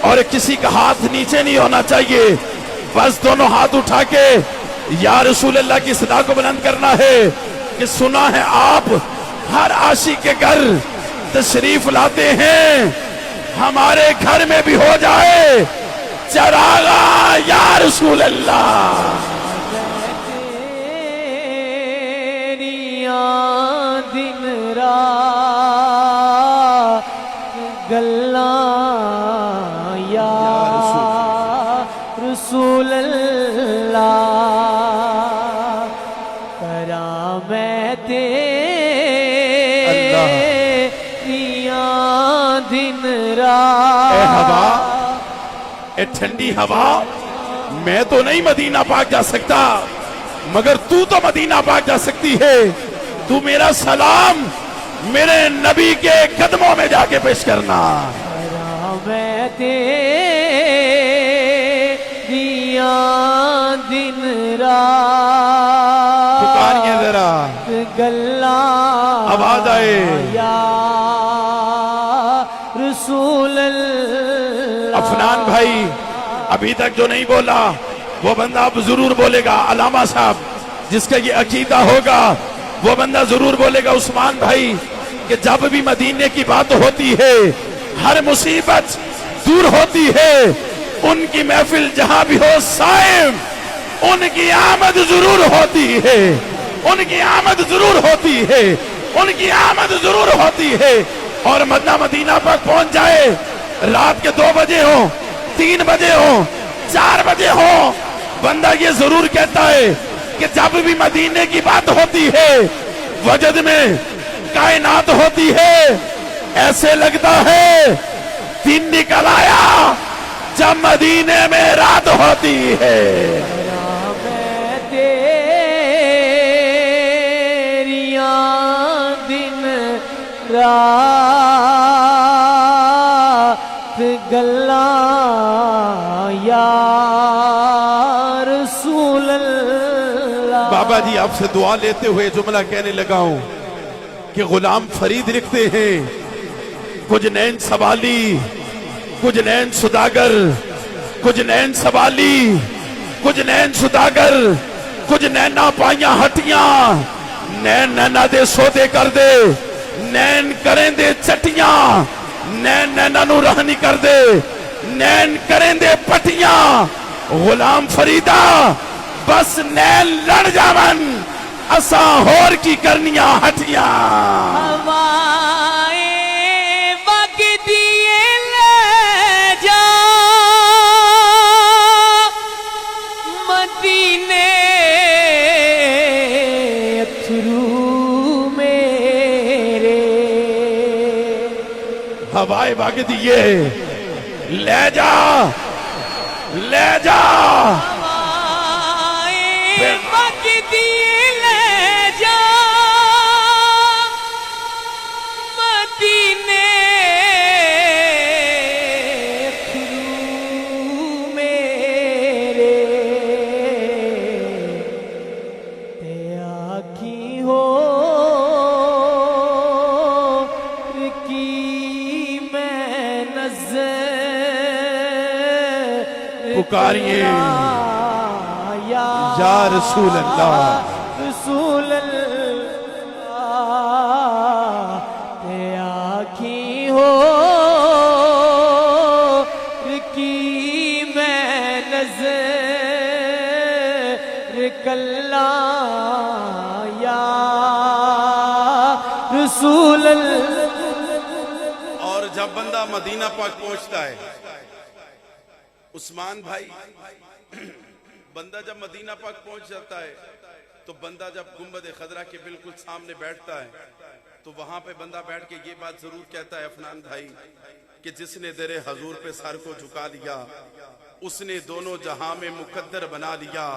Speaker 1: और किसी का हाथ नीचे नहीं होना चाहिए। बस दोनों हाथ उठा के या रसूल अल्लाह की सदा को बुलंद करना है कि सुना है आप
Speaker 7: हर आशिक के घर तशरीफ लाते हैं, हमारे घर में भी हो जाए चरागा या रसूल अल्लाह।
Speaker 5: तेरियां दिन रात गल्लां या रसूल अल्लाह, करा मैं तेरियां दिन रात।
Speaker 7: ए हवा, ए ठंडी हवा, मैं तो नहीं मदीना पाक जा सकता, मगर तू तो मदीना पाक जा सकती है। तू मेरा सलाम मेरे नबी के कदमों में जाके पेश करना।
Speaker 5: मैं तेरियां दिन रात
Speaker 7: पुकारिए जरा,
Speaker 5: गल्ला
Speaker 7: आवाज आए।
Speaker 5: या रसूल अल्लाह।
Speaker 7: अफनान भाई अभी तक जो नहीं बोला वो बंदा अब जरूर बोलेगा। अलामा साहब जिसका ये अकीदा होगा वो बंदा जरूर बोलेगा। उस्मान भाई कि जब भी मदीने की बात होती है हर मुसीबत दूर होती है। उनकी महफिल जहां भी हो साइम, उनकी आमद जरूर होती है, उनकी आमद जरूर होती है, उनकी आमद जरूर होती है। और मदीना पर पहुंच जाए, रात के 2 बजे हो, 3 बजे हो, 4 बजे हो, बंदा ये जरूर कहता है कि जब भी मदीने की बात होती है वजद में कायनात होती है। ऐसे लगता है दिन निकल आया जब मदीने में रात होती है।
Speaker 5: मैं तेरियां दिन रात गल्लां या रसूल अल्लाह।
Speaker 7: बाबा जी आपसे दुआ लेते हुए जुमला कहने लगा हूं कि गुलाम फरीद लिखते हैं, कुछ नैन सवाली, कुछ नैन सुदागर, कुछ नैन सवाली, कुछ नैन सुदागर, कुछ नैना पाइया हटियां, नैन नैना दे सौदे कर दे, नैन करें दे चटियां, नैन नैना नू रहनी कर दे, नैन करें दे पटियां। गुलाम फरीदा बस नैन लड़ जावन, असा होर की करनियां हटियां।
Speaker 5: हवाए वगदिए ले जा मदीने अथरू मेरे।
Speaker 7: हवाए भाग दिए ले जा, ले जा।
Speaker 5: हवाए वगदिए ले जा मदीने अथरू मेरे। ते आखी हो की मैं नज़र
Speaker 7: पुकारिए या रसूल अल्लाह।
Speaker 5: रसूल अल्लाह। ते आखी हो की मैं नज़र कल्ला या रसूल अल्लाह।
Speaker 7: और जब बंदा मदीना पाक पहुंचता है, उस्मान भाई, बंदा जब मदीना पाक पहुंच जाता है तो बंदा जब गुंबद खदरा के बिल्कुल सामने बैठता है तो वहां पे बंदा बैठ के ये बात जरूर कहता है अफनान भाई कि जिसने दरे हजूर पे सर को झुका लिया उसने दोनों जहां में मुकद्दर बना लिया।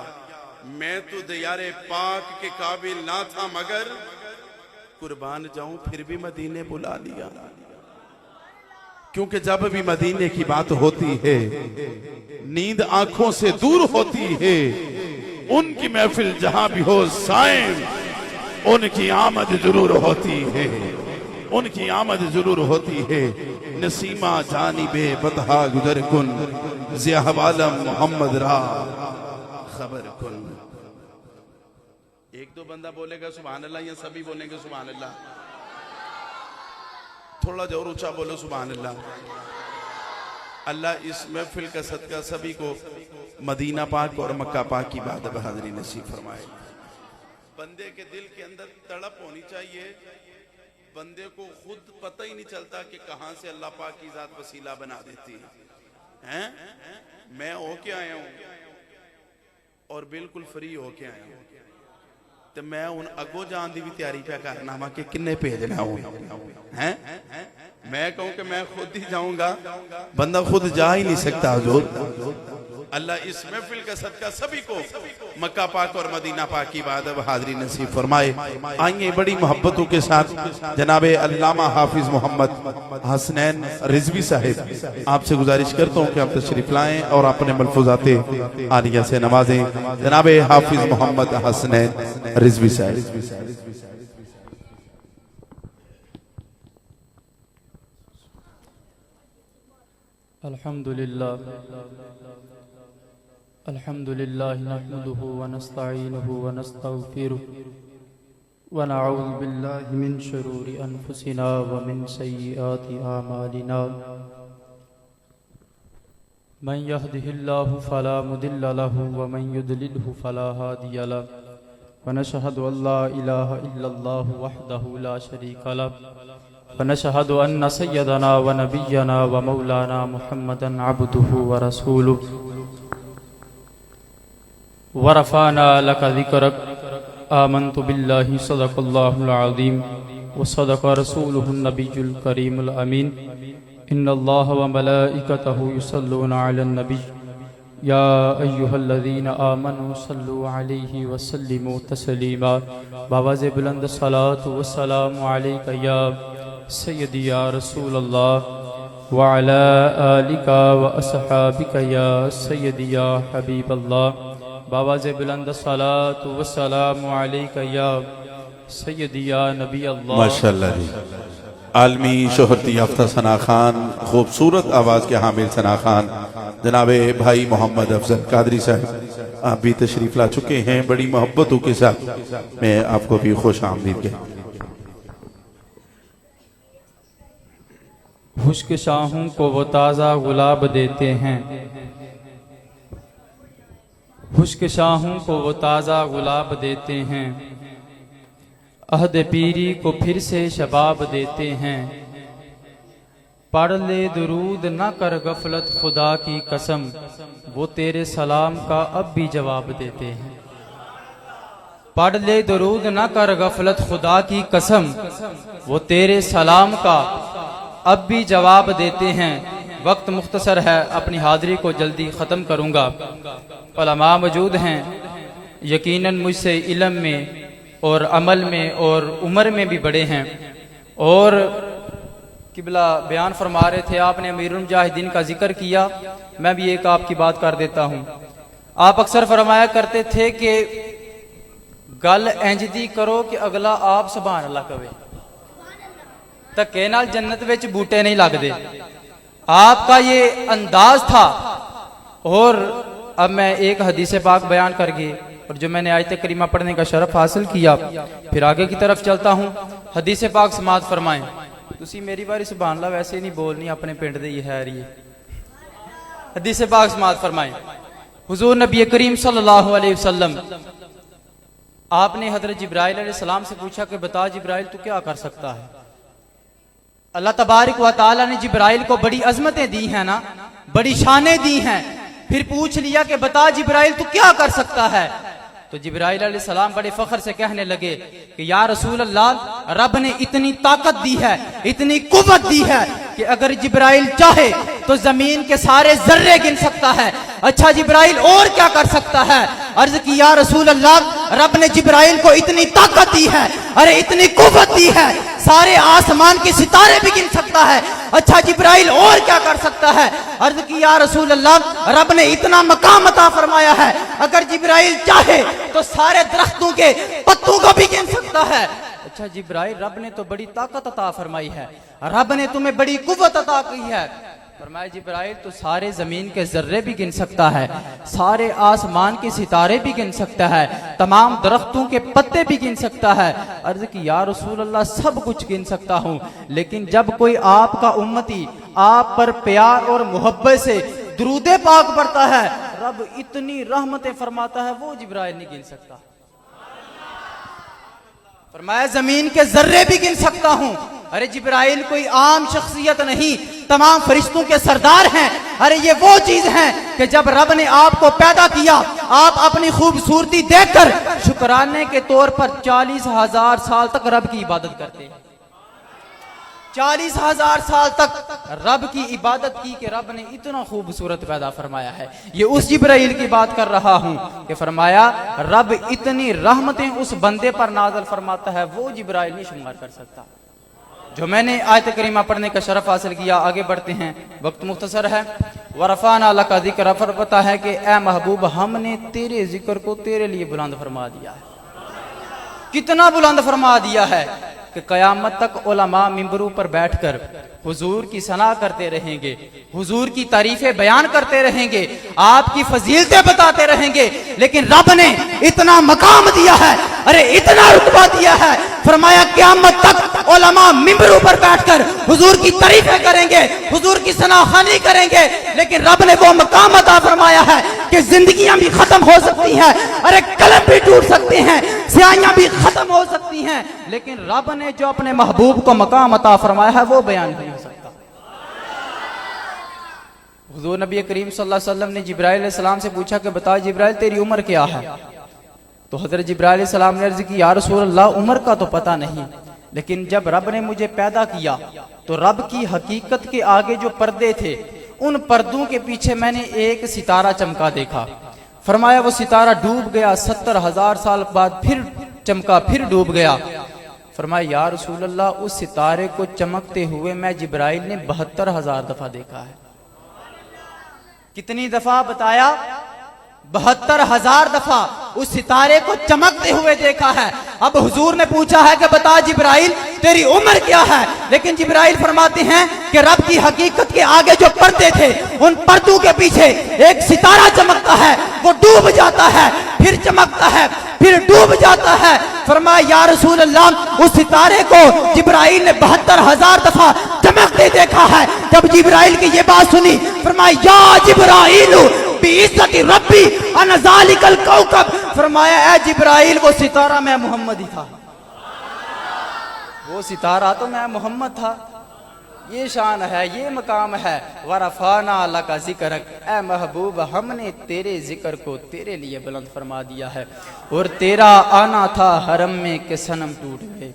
Speaker 7: मैं तो दियारे पाक के काबिल ना था मगर कुर्बान जाऊं फिर भी मदीने बुला लिया। क्योंकि जब भी मदीने की बात होती है नींद आंखों से दूर होती है। उनकी महफिल जहां भी हो साइम, उनकी आमद जरूर होती है, उनकी आमद जरूर होती है। नसीमा जानिबे बतहा गुजर कुन ज़ियाहवालम मोहम्मद रा खबर कुन। एक दो बंदा बोलेगा सुभान अल्लाह या सभी बोलेंगे सुभान अल्लाह? थोड़ा जोर ऊंचा बोलो सुभान अल्लाह। अल्लाह इस महफिल का सदका सभी को मदीना पाक और मक्का पाक की बात बहादुरी नसीब फरमाए। बंदे के दिल के अंदर तड़प होनी चाहिए। बंदे को खुद पता ही नहीं चलता कि कहां से अल्लाह पाक की जात वसीला बना देती है। मैं होके आया हूं और बिल्कुल फ्री होके आया हूं, तो मैं उन अगो जान की भी तैयारी पे करना वा कि किन्ने भेजना है। मैं कहूं कि मैं खुद ही जाऊंगा, बंदा खुद जा ही नहीं सकता हुजूर। अल्लाह इस महफिल का सदका सभी को मक्का पाक और मदीना पाक की इबादत हाजिरी नसीब फरमाए। आइए बड़ी मोहब्बतों के साथ जनाबे अल्लामा हाफिज मोहम्मद हसनैन रिजवी साहिब, आपसे गुजारिश करता हूँ कि आप तशरीफ लाएं और अपने मलफूजाते आलिया से नवाजें। जनाबे हाफिज मोहम्मद हसनैन रिजवी साहिब।
Speaker 2: अल्हम्दुलिल्लाह अल्हम्दुलिल्लाह नहमदुहु व नस्तईनुहु व नस्तगफिरुह व नऊज़ु बिल्लाहि मिन शुरूरि अनफुसिना व मिन सय्यिआति आमालिना। मन यहदिहिल्लाहु फला मुदिल्ल लहु व मन युद्लिलहु फला हादिय लहु व नशहदु अल्ला इलाहा इल्लल्लाहु वहदहु ला शरीका लहु व नशहदु अन्न सय्यदना व नबिय्यना व मौलाना मुहम्मदन अब्दुहु व रसूलुहु व रफ़अना लका ज़िक्रक। आमन्तु बिल्लाहि सदक़ल्लाहुल अज़ीम व सदक़ रसूलुहुन नबियुल करीमुल अमीन। इन्नल्लाह व मलाइकतहु युसल्लूना अलन नबी या अय्युहल्लज़ीना आमनू सल्लु अलैहि व सल्लिमू तस्लीमा। बावाज़े बुलंद सलातु व सलामु अलैका या सय्यदी या रसूलल्लाह व अला आलिका व अस्हाबिका या सय्यदी या हबीबल्लाह। बावाज़े बुलंद सलातु व सलामु अलैका या सय्यदी या नबी अल्लाह।
Speaker 7: माशाअल्लाह जी, आलमी शोहरती याफ्ता सना खान, खूबसूरत आवाज के हामिल सना खान जनाबे भाई मोहम्मद अफजल कादरी साहब, आप भी तशरीफ ला चुके हैं। बड़ी मोहब्बतों के साथ मैं आपको भी खुश आमदीद कहता हूं।
Speaker 2: हुस्क शाहों को वो ताज़ा गुलाब देते हैं, हुस्क शाहों को वो ताज़ा गुलाब देते हैं, अहद पीरी को फिर से शबाब देते हैं। पढ़ ले दुरूद न कर गफलत खुदा की कसम, वो तेरे सलाम का अब भी जवाब देते हैं। पढ़ ले दुरूद न कर गफलत खुदा की कसम, वो तेरे सलाम का अब भी जवाब देते हैं। वक्त मुख्तसर है, अपनी हाजिरी को जल्दी ख़त्म करूँगा। उलमा मौजूद हैं, यकीनन मुझसे इल्म में और अमल में और उम्र में भी बड़े हैं। और किबला बयान फरमा रहे थे, आपने अमीरुल मुजाहिदीन का जिक्र किया, मैं भी एक आपकी बात कर देता हूँ। आप अक्सर फरमाया करते थे कि गल इंज दी करो कि अगला आप सुभान अल्लाह कहे, धक्के नाल जन्नत विच बूटे नहीं लगते। आपका ये अंदाज था। और अब मैं एक हदीस पाक बयान करके और जो मैंने आयत करीमा पढ़ने का शरफ हासिल किया, फिर आगे की तरफ चलता हूँ। हदीस पाक समात फरमाएं। तुसी मेरी बारी सुभान अल्लाह वैसे नहीं बोलनी, अपने पिंड दे ही है रही। हदीस पाक समात फरमाएं। हुजूर नबी करीम सल्लल्लाहु अलैहि वसल्लम, आपने हजरत जिब्राइल अलैहिस्सलाम से पूछा कि बता जिब्राइल तू क्या कर सकता है। अल्लाह तबारक व तआला ने जिब्राइल को बड़ी अजमतें दी हैं ना, बड़ी शानें दी हैं। फिर पूछ लिया कि बता जिब्राइल तू क्या कर सकता है। तो जिब्राइल अलैहिस्सलाम बड़े फख्र से कहने लगे कि या रसूल अल्लाह, रब ने इतनी ताकत दी है, इतनी कुव्वत दी है कि अगर जिब्राइल चाहे तो जमीन के सारे जर्रे गिन सकता है। अच्छा जिब्राइल और क्या कर सकता है। अर्ज की या रसूल अल्लाह, रब ने जिब्राइल को इतनी ताकत दी है, अरे इतनी कुव्वत दी है, सारे आसमान के सितारे भी गिन सकता है। अच्छा जिब्राइल और क्या कर सकता है। अर्ज की या रसूल अल्लाह, रब ने इतना मकाम अता फरमाया है, अगर जिब्राइल चाहे तो सारे दरख्तों के पत्तों को भी गिन सकता है। अच्छा जिब्राइल, रब ने तो बड़ी ताकत अता फरमाई है, रब ने तुम्हें बड़ी कुव्वत अता की है, फरमाया जिब्राइल तो सारे जमीन के जर्रे भी गिन सकता है, सारे आसमान के सितारे भी गिन सकता है, तमाम दरख्तों के पत्ते भी गिन सकता है। अर्ज की या रसूल अल्लाह सब कुछ गिन सकता हूँ, लेकिन जब कोई आपका उम्मती आप पर प्यार और मोहब्बत से दुरूदे पाक पढ़ता है, रब इतनी रहमतें फरमाता है वो जिब्राइल नहीं गिन सकता। फरमाया जमीन के जर्रे भी गिन सकता हूं। अरे जिब्राइल कोई आम शख्सियत नहीं, तमाम फरिश्तों के सरदार हैं। अरे ये वो चीज है कि जब रब ने आपको पैदा किया, आप अपनी खूबसूरती देखकर शुक्राने के तौर पर 40,000 साल तक रब की इबादत करते हैं। 40,000 साल तक रब की इबादत की कि रब ने इतना खूबसूरत पैदा फरमाया है। ये उस जिब्राइल की बात कर रहा हूं कि फरमाया रब इतनी रहमतें उस बंदे पर नाज़िल फरमाता है, वो जिब्राइल नहीं शुमार कर सकता। जो मैंने आयत करीमा पढ़ने का शरफ हासिल किया, आगे बढ़ते हैं, वक्त मुख्तसर है। वरफ़ाना लका ज़िक्र, पता है कि ए महबूब हमने तेरे जिक्र को तेरे लिए बुलंद फरमा दिया है। कितना बुलंद फरमा दिया है कि कयामत तक उलमा मिंबरों पर बैठकर हुजूर की सना करते रहेंगे, हुजूर की तारीफें बयान करते रहेंगे, आपकी फजीलतें बताते रहेंगे, लेकिन रब ने इतना मकाम दिया है, अरे इतना रुतबा दिया है, फरमाया क़यामत तक उलमा मिंबरों पर बैठकर हुजूर की तारीफें करेंगे, हुजूर की सनाखानी करेंगे, लेकिन रब ने वो मकाम अता फरमाया है कि जिंदगियां भी खत्म हो सकती हैं, अरे कलम भी टूट सकते हैं, स्याहियां भी खत्म हो सकती हैं, लेकिन रब ने जो अपने महबूब को मकाम अता फरमाया है वो बयान नहीं हो सकता। हुजूर नबी करीम सल्लल्लाहु अलैहि वसल्लम ने जिब्राइल अलैहिस्सलाम से पूछा कि बता जिब्राइल तेरी उम्र क्या है? तो हजरत जिब्राइल अलैहिस्सलाम ने अर्ज की या रसूल अल्लाह उम्र का तो पता नहीं, लेकिन जब रब ने मुझे पैदा किया तो रब की हकीकत के आगे जो पर्दे थे, उन पर्दों के पीछे मैंने एक सितारा चमका देखा। फरमाया वो सितारा डूब गया, 70,000 साल बाद फिर चमका, फिर डूब गया। फरमाया या रसूल अल्लाह उस सितारे को चमकते हुए मैं जिब्राइल ने 72,000 दफा देखा है। कितनी दफा बताया? 72,000 दफा उस सितारे को चमकते हुए देखा है। अब हुजूर ने पूछा है कि बता जिब्राइल तेरी उम्र क्या है? लेकिन जिब्राइल फरमाते हैं कि रब की हकीकत के आगे जो पर्दे थे, उन पर्दों के पीछे एक सितारा चमकता है, वो डूब जाता है, फिर चमकता है, फिर डूब जाता है। फरमाया या रसूल अल्लाह उस सितारे को जिब्राइल ने 72,000 दफा चमकते देखा है। जब जिब्राइल की ये बात सुनी, फरमाया या जिब्राइल बिइज्जति रब्बी अना ज़ालिकल कौकब, फरमाया ए जिब्राइल वो सितारा मैं मोहम्मद ही था, वो सितारा तो मैं मोहम्मद था। ये शान है, ये मकाम है। वरफ़ाना लका ज़िक्रक, ए महबूब हमने तेरे जिक्र को तेरे लिए बुलंद फरमा दिया है। और तेरा आना था हरम में कि सनम टूट गए,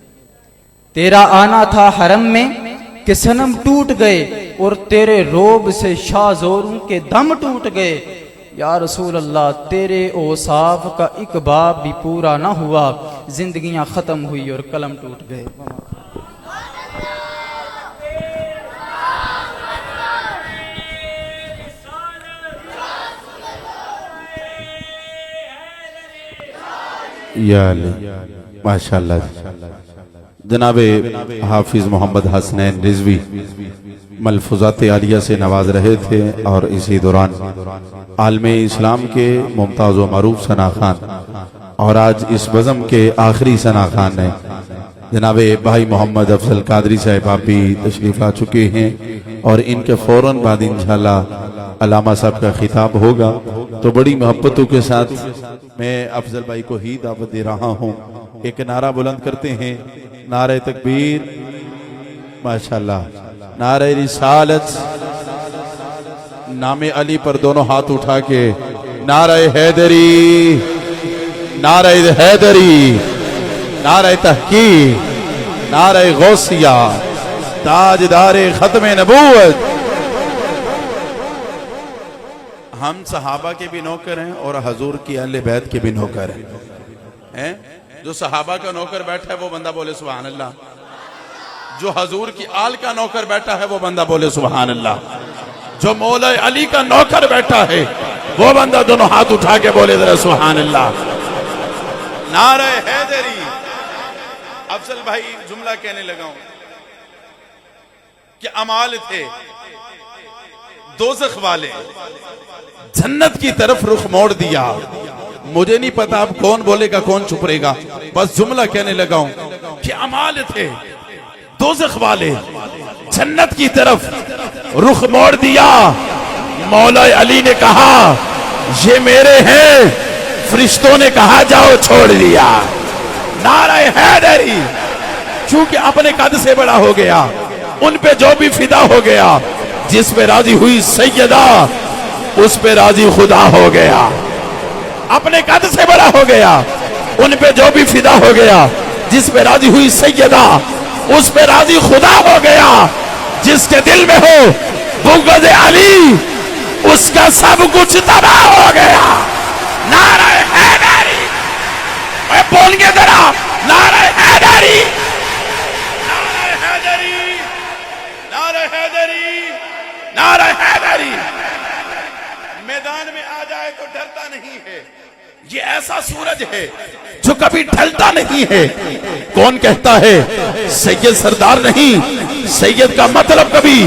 Speaker 2: तेरा आना था हरम में कि सनम टूट गए, और तेरे रोब से शाहज़ोरों के दम टूट गए। या रसूल अल्लाह तेरे औसाफ का एक बाब भी पूरा ना हुआ, जिंदगियां खत्म हुई और कलम टूट गए।
Speaker 1: या माशाअल्लाह। जनाबे हाफिज मोहम्मद हसनैन रिजवी मलफूजात आलिया से नवाज रहे थे, और इसी दौरान आलमे इस्लाम के मुमताज़ व मरूफ सना खान, और आज इस बज़म के आखिरी सना खान ने जनाबे भाई मोहम्मद अफजल कादरी साहब आप भी तशरीफ ला चुके हैं, और इनके फौरन बाद इंशाअल्लाह अलामा साहब का खिताब होगा। तो बड़ी मोहब्बतों के साथ मैं अफजल भाई को ही दावत दे रहा हूँ। एक नारा बुलंद करते हैं, नारे तकबीर, माशाअल्लाह, नारे रिसालत, नामे अली पर दोनों हाथ उठा के नारे हैदरी, नारे हैदरी, नारे तहकीक, नारे गौसिया, ताजदारे खत्मे नबूवत। हम सहाबा के भी नौकर हैं और हजूर की अहले बैत के भी नौकर हैं। जो सहाबा का नौकर बैठा है वो बंदा बोले सुभान अल्लाह, जो हजूर की आल का नौकर बैठा है वो बंदा बोले सुभान अल्लाह, जो मौला अली का नौकर बैठा है वो बंदा दोनों हाथ उठा के बोले जरा सुभान अल्लाह। नारे हैदरी। अफजल भाई जुमला कहने लगा हूं कि अमाल थे,
Speaker 7: दोज़ख वाले जन्नत की तरफ रुख मोड़ दिया। मुझे नहीं पता अब कौन बोलेगा कौन चुप रहेगा, बस जुमला कहने लगा हूं कि अमाल थे दोज़ख वाले जन्नत की तरफ रुख मोड़ दिया। मौला अली ने कहा ये मेरे हैं, फरिश्तों ने कहा जाओ छोड़ दिया। नारा हैदरी, चूंकि अपने कद से बड़ा हो गया, उन पे जो भी फिदा हो गया, जिस पे राजी हुई सैयदा उस पे राजी खुदा हो गया। अपने कद से बड़ा हो गया, उन पे जो भी फिदा हो गया, जिस पे राजी हुई सैयदा उस पे राजी खुदा हो गया। जिसके दिल में हो बुग़्ज़ अली, उसका सब कुछ तबाह हो गया। नारा हैदरी, मैं बोलिए जरा, नारा हैदरी, नारा हैदरी, नारा हैदरी, नारा हैदरी। मैदान में आ जाए तो डरता नहीं है। ये ऐसा सूरज है जो कभी ढलता नहीं है। कौन कहता है सैयद सरदार नहीं, सैयद का मतलब कभी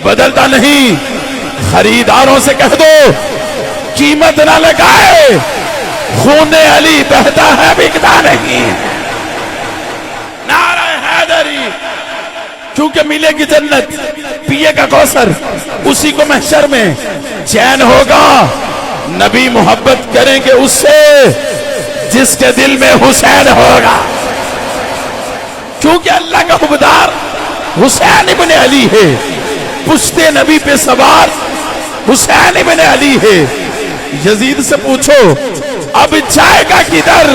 Speaker 7: बदलता नहीं। खरीदारों से कह दो कीमत ना लगाए, खूने अली बहता है बिकता नहीं। नारा हैदरी, क्योंकि मिलेगी जन्नत, पिएगा कौसर, उसी को महशर में चैन होगा। नबी मोहब्बत करेंगे उससे जिसके दिल में हुसैन होगा। क्योंकि अल्लाह का हुबदार हुसैन इब्ने अली है, पुश्ते नबी पे सवार हुसैन इब्ने अली है। यजीद से पूछो अब जाएगा किधर,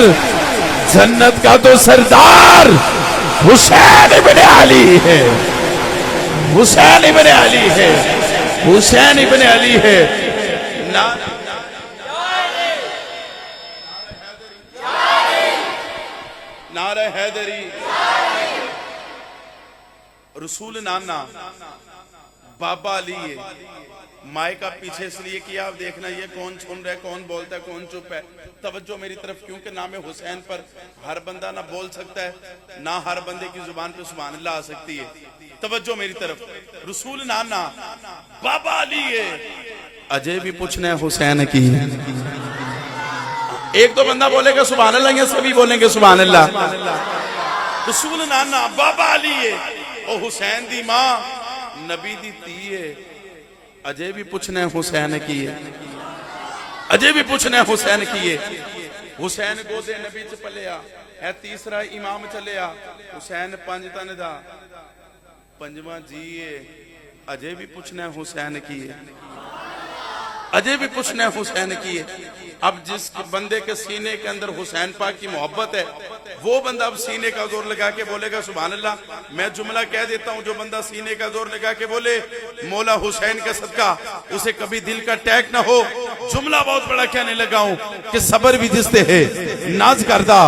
Speaker 7: जन्नत का तो सरदार हुसैन इब्ने अली है, हुसैन इब्ने अली है, हुसैन इब्ने अली है। नारा हैदरी, रसूल नाना बाबा अली है। माइक आप पीछे इसलिए किया, आप देखना ये कौन सुन रहा है, कौन बोलता है, कौन चुप है। तवज्जो मेरी तरफ, क्योंकि नाम हुसैन पर हर बंदा ना बोल सकता है, ना हर बंदे की जुबान पे सुभान अल्लाह आ सकती है। तवज्जो मेरी तरफ, रसूल नाना बाबा अली है। अजय भी पूछना है हुसैन की। एक तो बंदा बोलेगा सुभान अल्लाह, ये सभी बोलेंगे सुभान अल्लाह। रसूल नाना बाबा अली है, ओ हुसैन दी मां नबी दी धी है। अजय भी पूछना है हुसैन की है, अजय भी पूछना है हुसैन की है। हुसैन गोदे नबी च पलिया है, तीसरा इमाम चलिया। हुसैन पंज तन दा पंजवा जी है। अजय भी पूछना है हुसैन की है, अजय भी पूछना है हुसैन की है। अब जिस बंदे के सीने के अंदर हुसैन पाक की मोहब्बत है, वो बंदा अब सीने का जोर लगा के बोलेगा सुभान अल्लाह। मैं जुमला कह देता हूं, जो बंदा सीने का जोर लगा के बोले मौला हुसैन का सदका, उसे कभी दिल का टैग ना हो। जुमला बहुत बड़ा कहने लगा हूं कि सबर भी जिसते है नाज करदा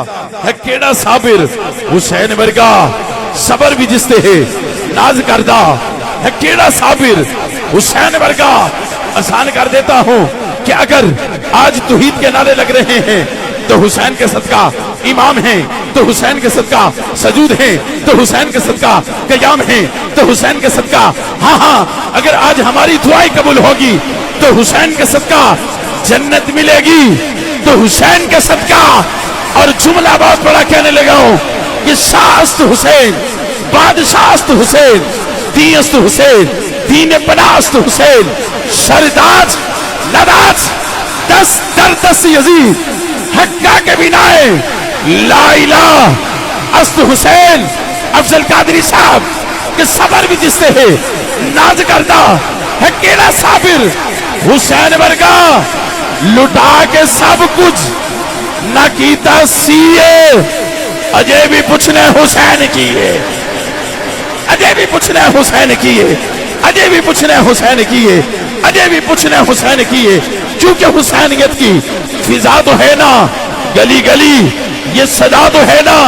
Speaker 7: है केड़ा साबिर हुसैन वर्गा। सबर भी जिसते है नाज करदा है केड़ा साबिर हुसैन वर्गा। आसान कर देता हूं कि अगर आज तौहीद के नारे लग रहे हैं तो हुसैन के सदका इमाम हैं, तो हुसैन के सदका सजूद हैं, तो हुसैन के सदका कयाम हैं, तो हुसैन के सदका हाँ हाँ अगर आज हमारी दुआएं कबूल होगी तो हुसैन के सदका जन्नत मिलेगी, तो हुसैन के सदका। और जुमला बहुत बड़ा कहने लगा हूं कि शास्त हुसैन, बादशाहस्त हुसैन, दीस्त हुसैन, दीन पनास्त हुसैन, शरदाज लदाज दस दर दस यजीद हक्का के बिनाए ला इलाह अस्त हुसैन। अफजल कादरी साहब के सबर भी जिससे है नाज करता है केड़ा साबिर हुसैन वर्गा। लुटा के सब कुछ न कीता सीए, अजय भी पूछने हुसैन की है, अजय भी पूछने हुसैन की है, अजय भी पूछने हुसैन की है, अजय भी पूछने हुसैन की है। क्योंकि हुसैनियत की फिजा तो है ना, गली गली ये सदा तो है ना,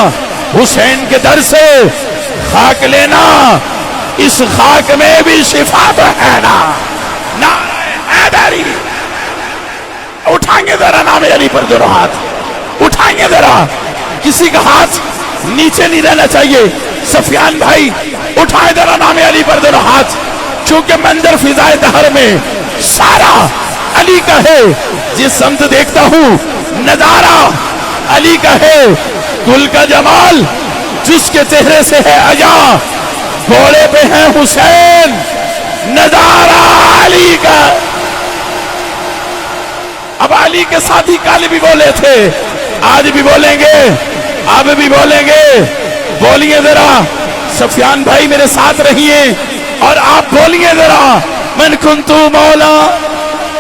Speaker 7: हुसैन के दर से खाक लेना, इस खाक में भी शिफा तो है ना। नारे हैदरी, उठाएंगे जरा नाम अली पर दोनों हाथ, उठाएंगे जरा, किसी का हाथ नीचे नहीं रहना चाहिए। सफियान भाई उठाए जरा नाम अली पर दोनों हाथ, चूंकि मंजर फिजाए दहर में सारा अली का है। जिस समत देखता हूं नजारा अली का है। गुल का जमाल जिसके चेहरे से है अजा, घोड़े पे है हुसैन, नजारा अली का। अब अली के साथी कल भी बोले थे, आज भी बोलेंगे, अब भी बोलेंगे। बोलिए जरा सफियान भाई मेरे साथ रहिए और आप बोलिए जरा, मन कुंतु मौला,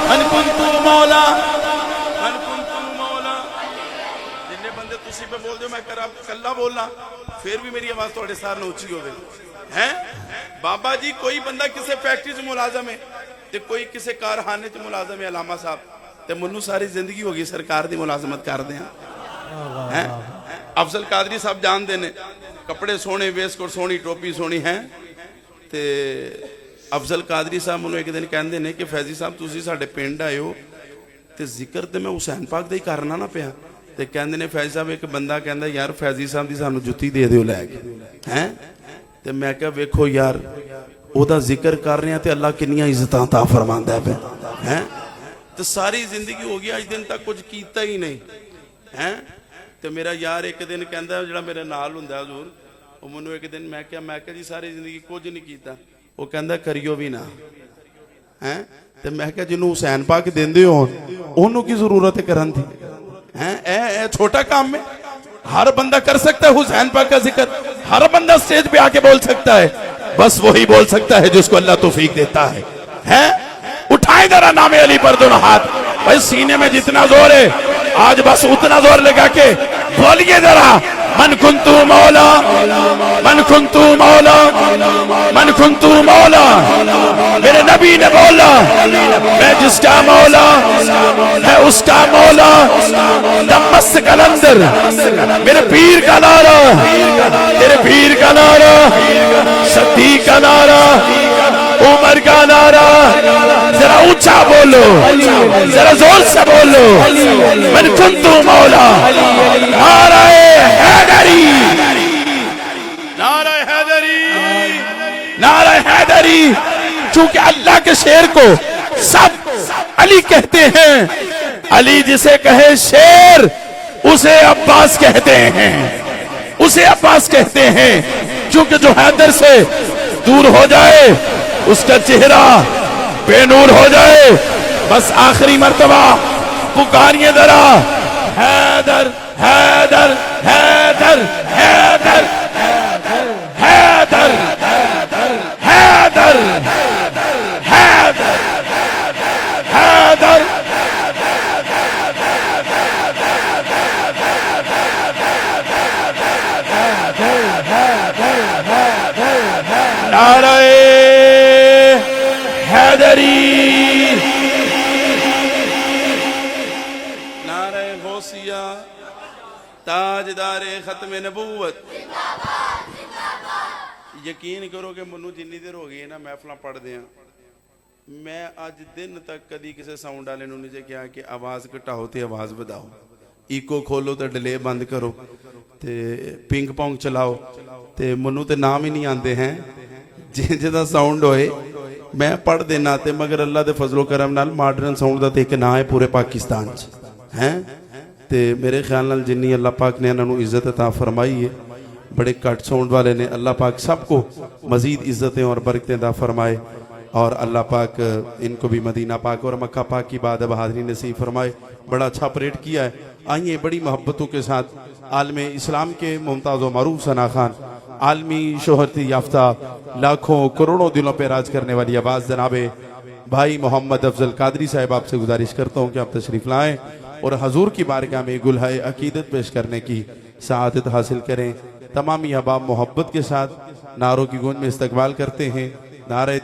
Speaker 7: मन कुंतु मौला, मन कुंतु मौला। जिन्ने बंदे तुसी पे बोल दो मैं कल्ला बोलना फिर भी मेरी आवाज थोड़े सार ऊंची हो गई है। बाबा जी कोई बंदा किसी फैक्ट्री च मुलाजम है ते कोई किसी कारखाने च मुलाजम है अलामा साहब, ते मनु सारी जिंदगी हो गई सरकार की मुलाजमत करते हैं। अफजल कादरी साहब जानते ने कपड़े सोने, वेस्टकोट सोनी, टोपी सोनी है। ते अफजल कादरी साहब मैनू एक दिन कहते हैं कि फैजी साहब तुसी साडे पिंड आए हो ते जिक्र ते मैं हुसैन पाक दा ही करना ना पिया। ते कहते ने फैजी साहब एक बंदा कहता यार फैजी साहब दी सानू जुत्ती दे दिओ लैके हैं। ते मैं क्या वेखो यार ओदा जिक्र कर रहे हैं ते अल्लाह किन्नियां इज्जतां ता फरमांदा है हैं। तो सारी जिंदगी हो गई अज दिन तक कुछ कीता ही नहीं है। तो मेरा यार एक दिन कहता जो मेरे नाल हुंदा हजूर, वो मैनू एक दिन मैं क्या जी सारी जिंदगी कुछ नहीं किया। वो कहता करियो भी ना है। तो मैं क्या जिन्होंने हुसैन पाक देंदे हो ओनू की जरूरत है करन दी है। ए छोटा काम में हर बंदा कर सकता है हुसैन पाक का जिक्र, हर बंदा स्टेज पे आके बोल सकता है, बस वही बोल सकता है जिसको अल्लाह तौफीक देता है। उठाए जरा नामे अली पर दोनों हाथ, भाई सीने में जितना जोर है आज बस उतना जोर लगा के बोलिए जरा, मन कुंतु मौला, मन कुंतु मौला, मन कुंतु मौला। मेरे नबी ने बोला मैं जिसका मौला है उसका मौला। दमस्त कलंदर मेरे पीर का नारा, तेरे पीर का नारा, सद्दीक का नारा, उमर का नारा। जरा ऊंचा बोलो, जरा जोर से बोलो, मन कुंतु मौला। नाराए हैदरी, नाराए हैदरी, नाराए हैदरी। चूंकि अल्लाह के शेर को सब अली कहते हैं, अली जिसे कहे शेर उसे अब्बास कहते हैं, उसे अब्बास कहते हैं। चूंकि जो हैदर से दूर हो जाए उसका चेहरा बेनूर हो जाए। बस आखिरी मर्तबा पुकारिए जरा, हैदर हैदर हैदर हैदर हैदर हैदर हैदर हैदर। नाराए हैदरी, नाराए गौसिया, ताजदारे खत्म नबूवत। यकीन करो कि मैनू जिन्नी देर हो गई है ना महफिल पढ़दे हैं, मैं अज दिन तक कभी किसी साउंड वाले नहीं जे कहा कि आवाज़ घटाओ तो आवाज़ बढ़ाओ, इको खोलो तो डिले बंद करो, तो पिंग पोंग चलाओ, तो मैनू तो नाम ही नहीं आते हैं जिहदा साउंड होए मैं पढ़ देना। तो मगर अल्लाह के फजलो करम नाल मॉडर्न साउंड का तो एक ना है पूरे पाकिस्तान हैं। तो मेरे ख्याल नाल जिन्नी अल्लाह पाक ने इन्होंने इज्जत अता फरमाई है, बड़े घट साउंड वाले ने, अल्लाह पाक सबको मजीद इज्जतें और बरकतें अता फरमाए और अल्लाह पाक इनको भी मदीना पाक और मक्का पाक की बाद बहादरी नसीब फरमाए। बड़ा अच्छा परेड किया है। आइए बड़ी मोहब्बतों के साथ आलमे इस्लाम के मुमताज़ व मरूफ सना खान, आलमी शोहरत याफ्ता लाखों करोड़ों दिलों पर राज करने वाली आवाज़ जनाबे भाई मोहम्मद अफजल कादरी साहब, आपसे गुजारिश करता हूँ कि आप तशरीफ़ लाएँ और हजूर की बारगाह में गुलहाए अकीदत पेश करने की सआदत हासिल करें। तमामी अहबाब मोहब्बत के साथ नारों की गूंज में इस्तकबाल करते हैं। नारे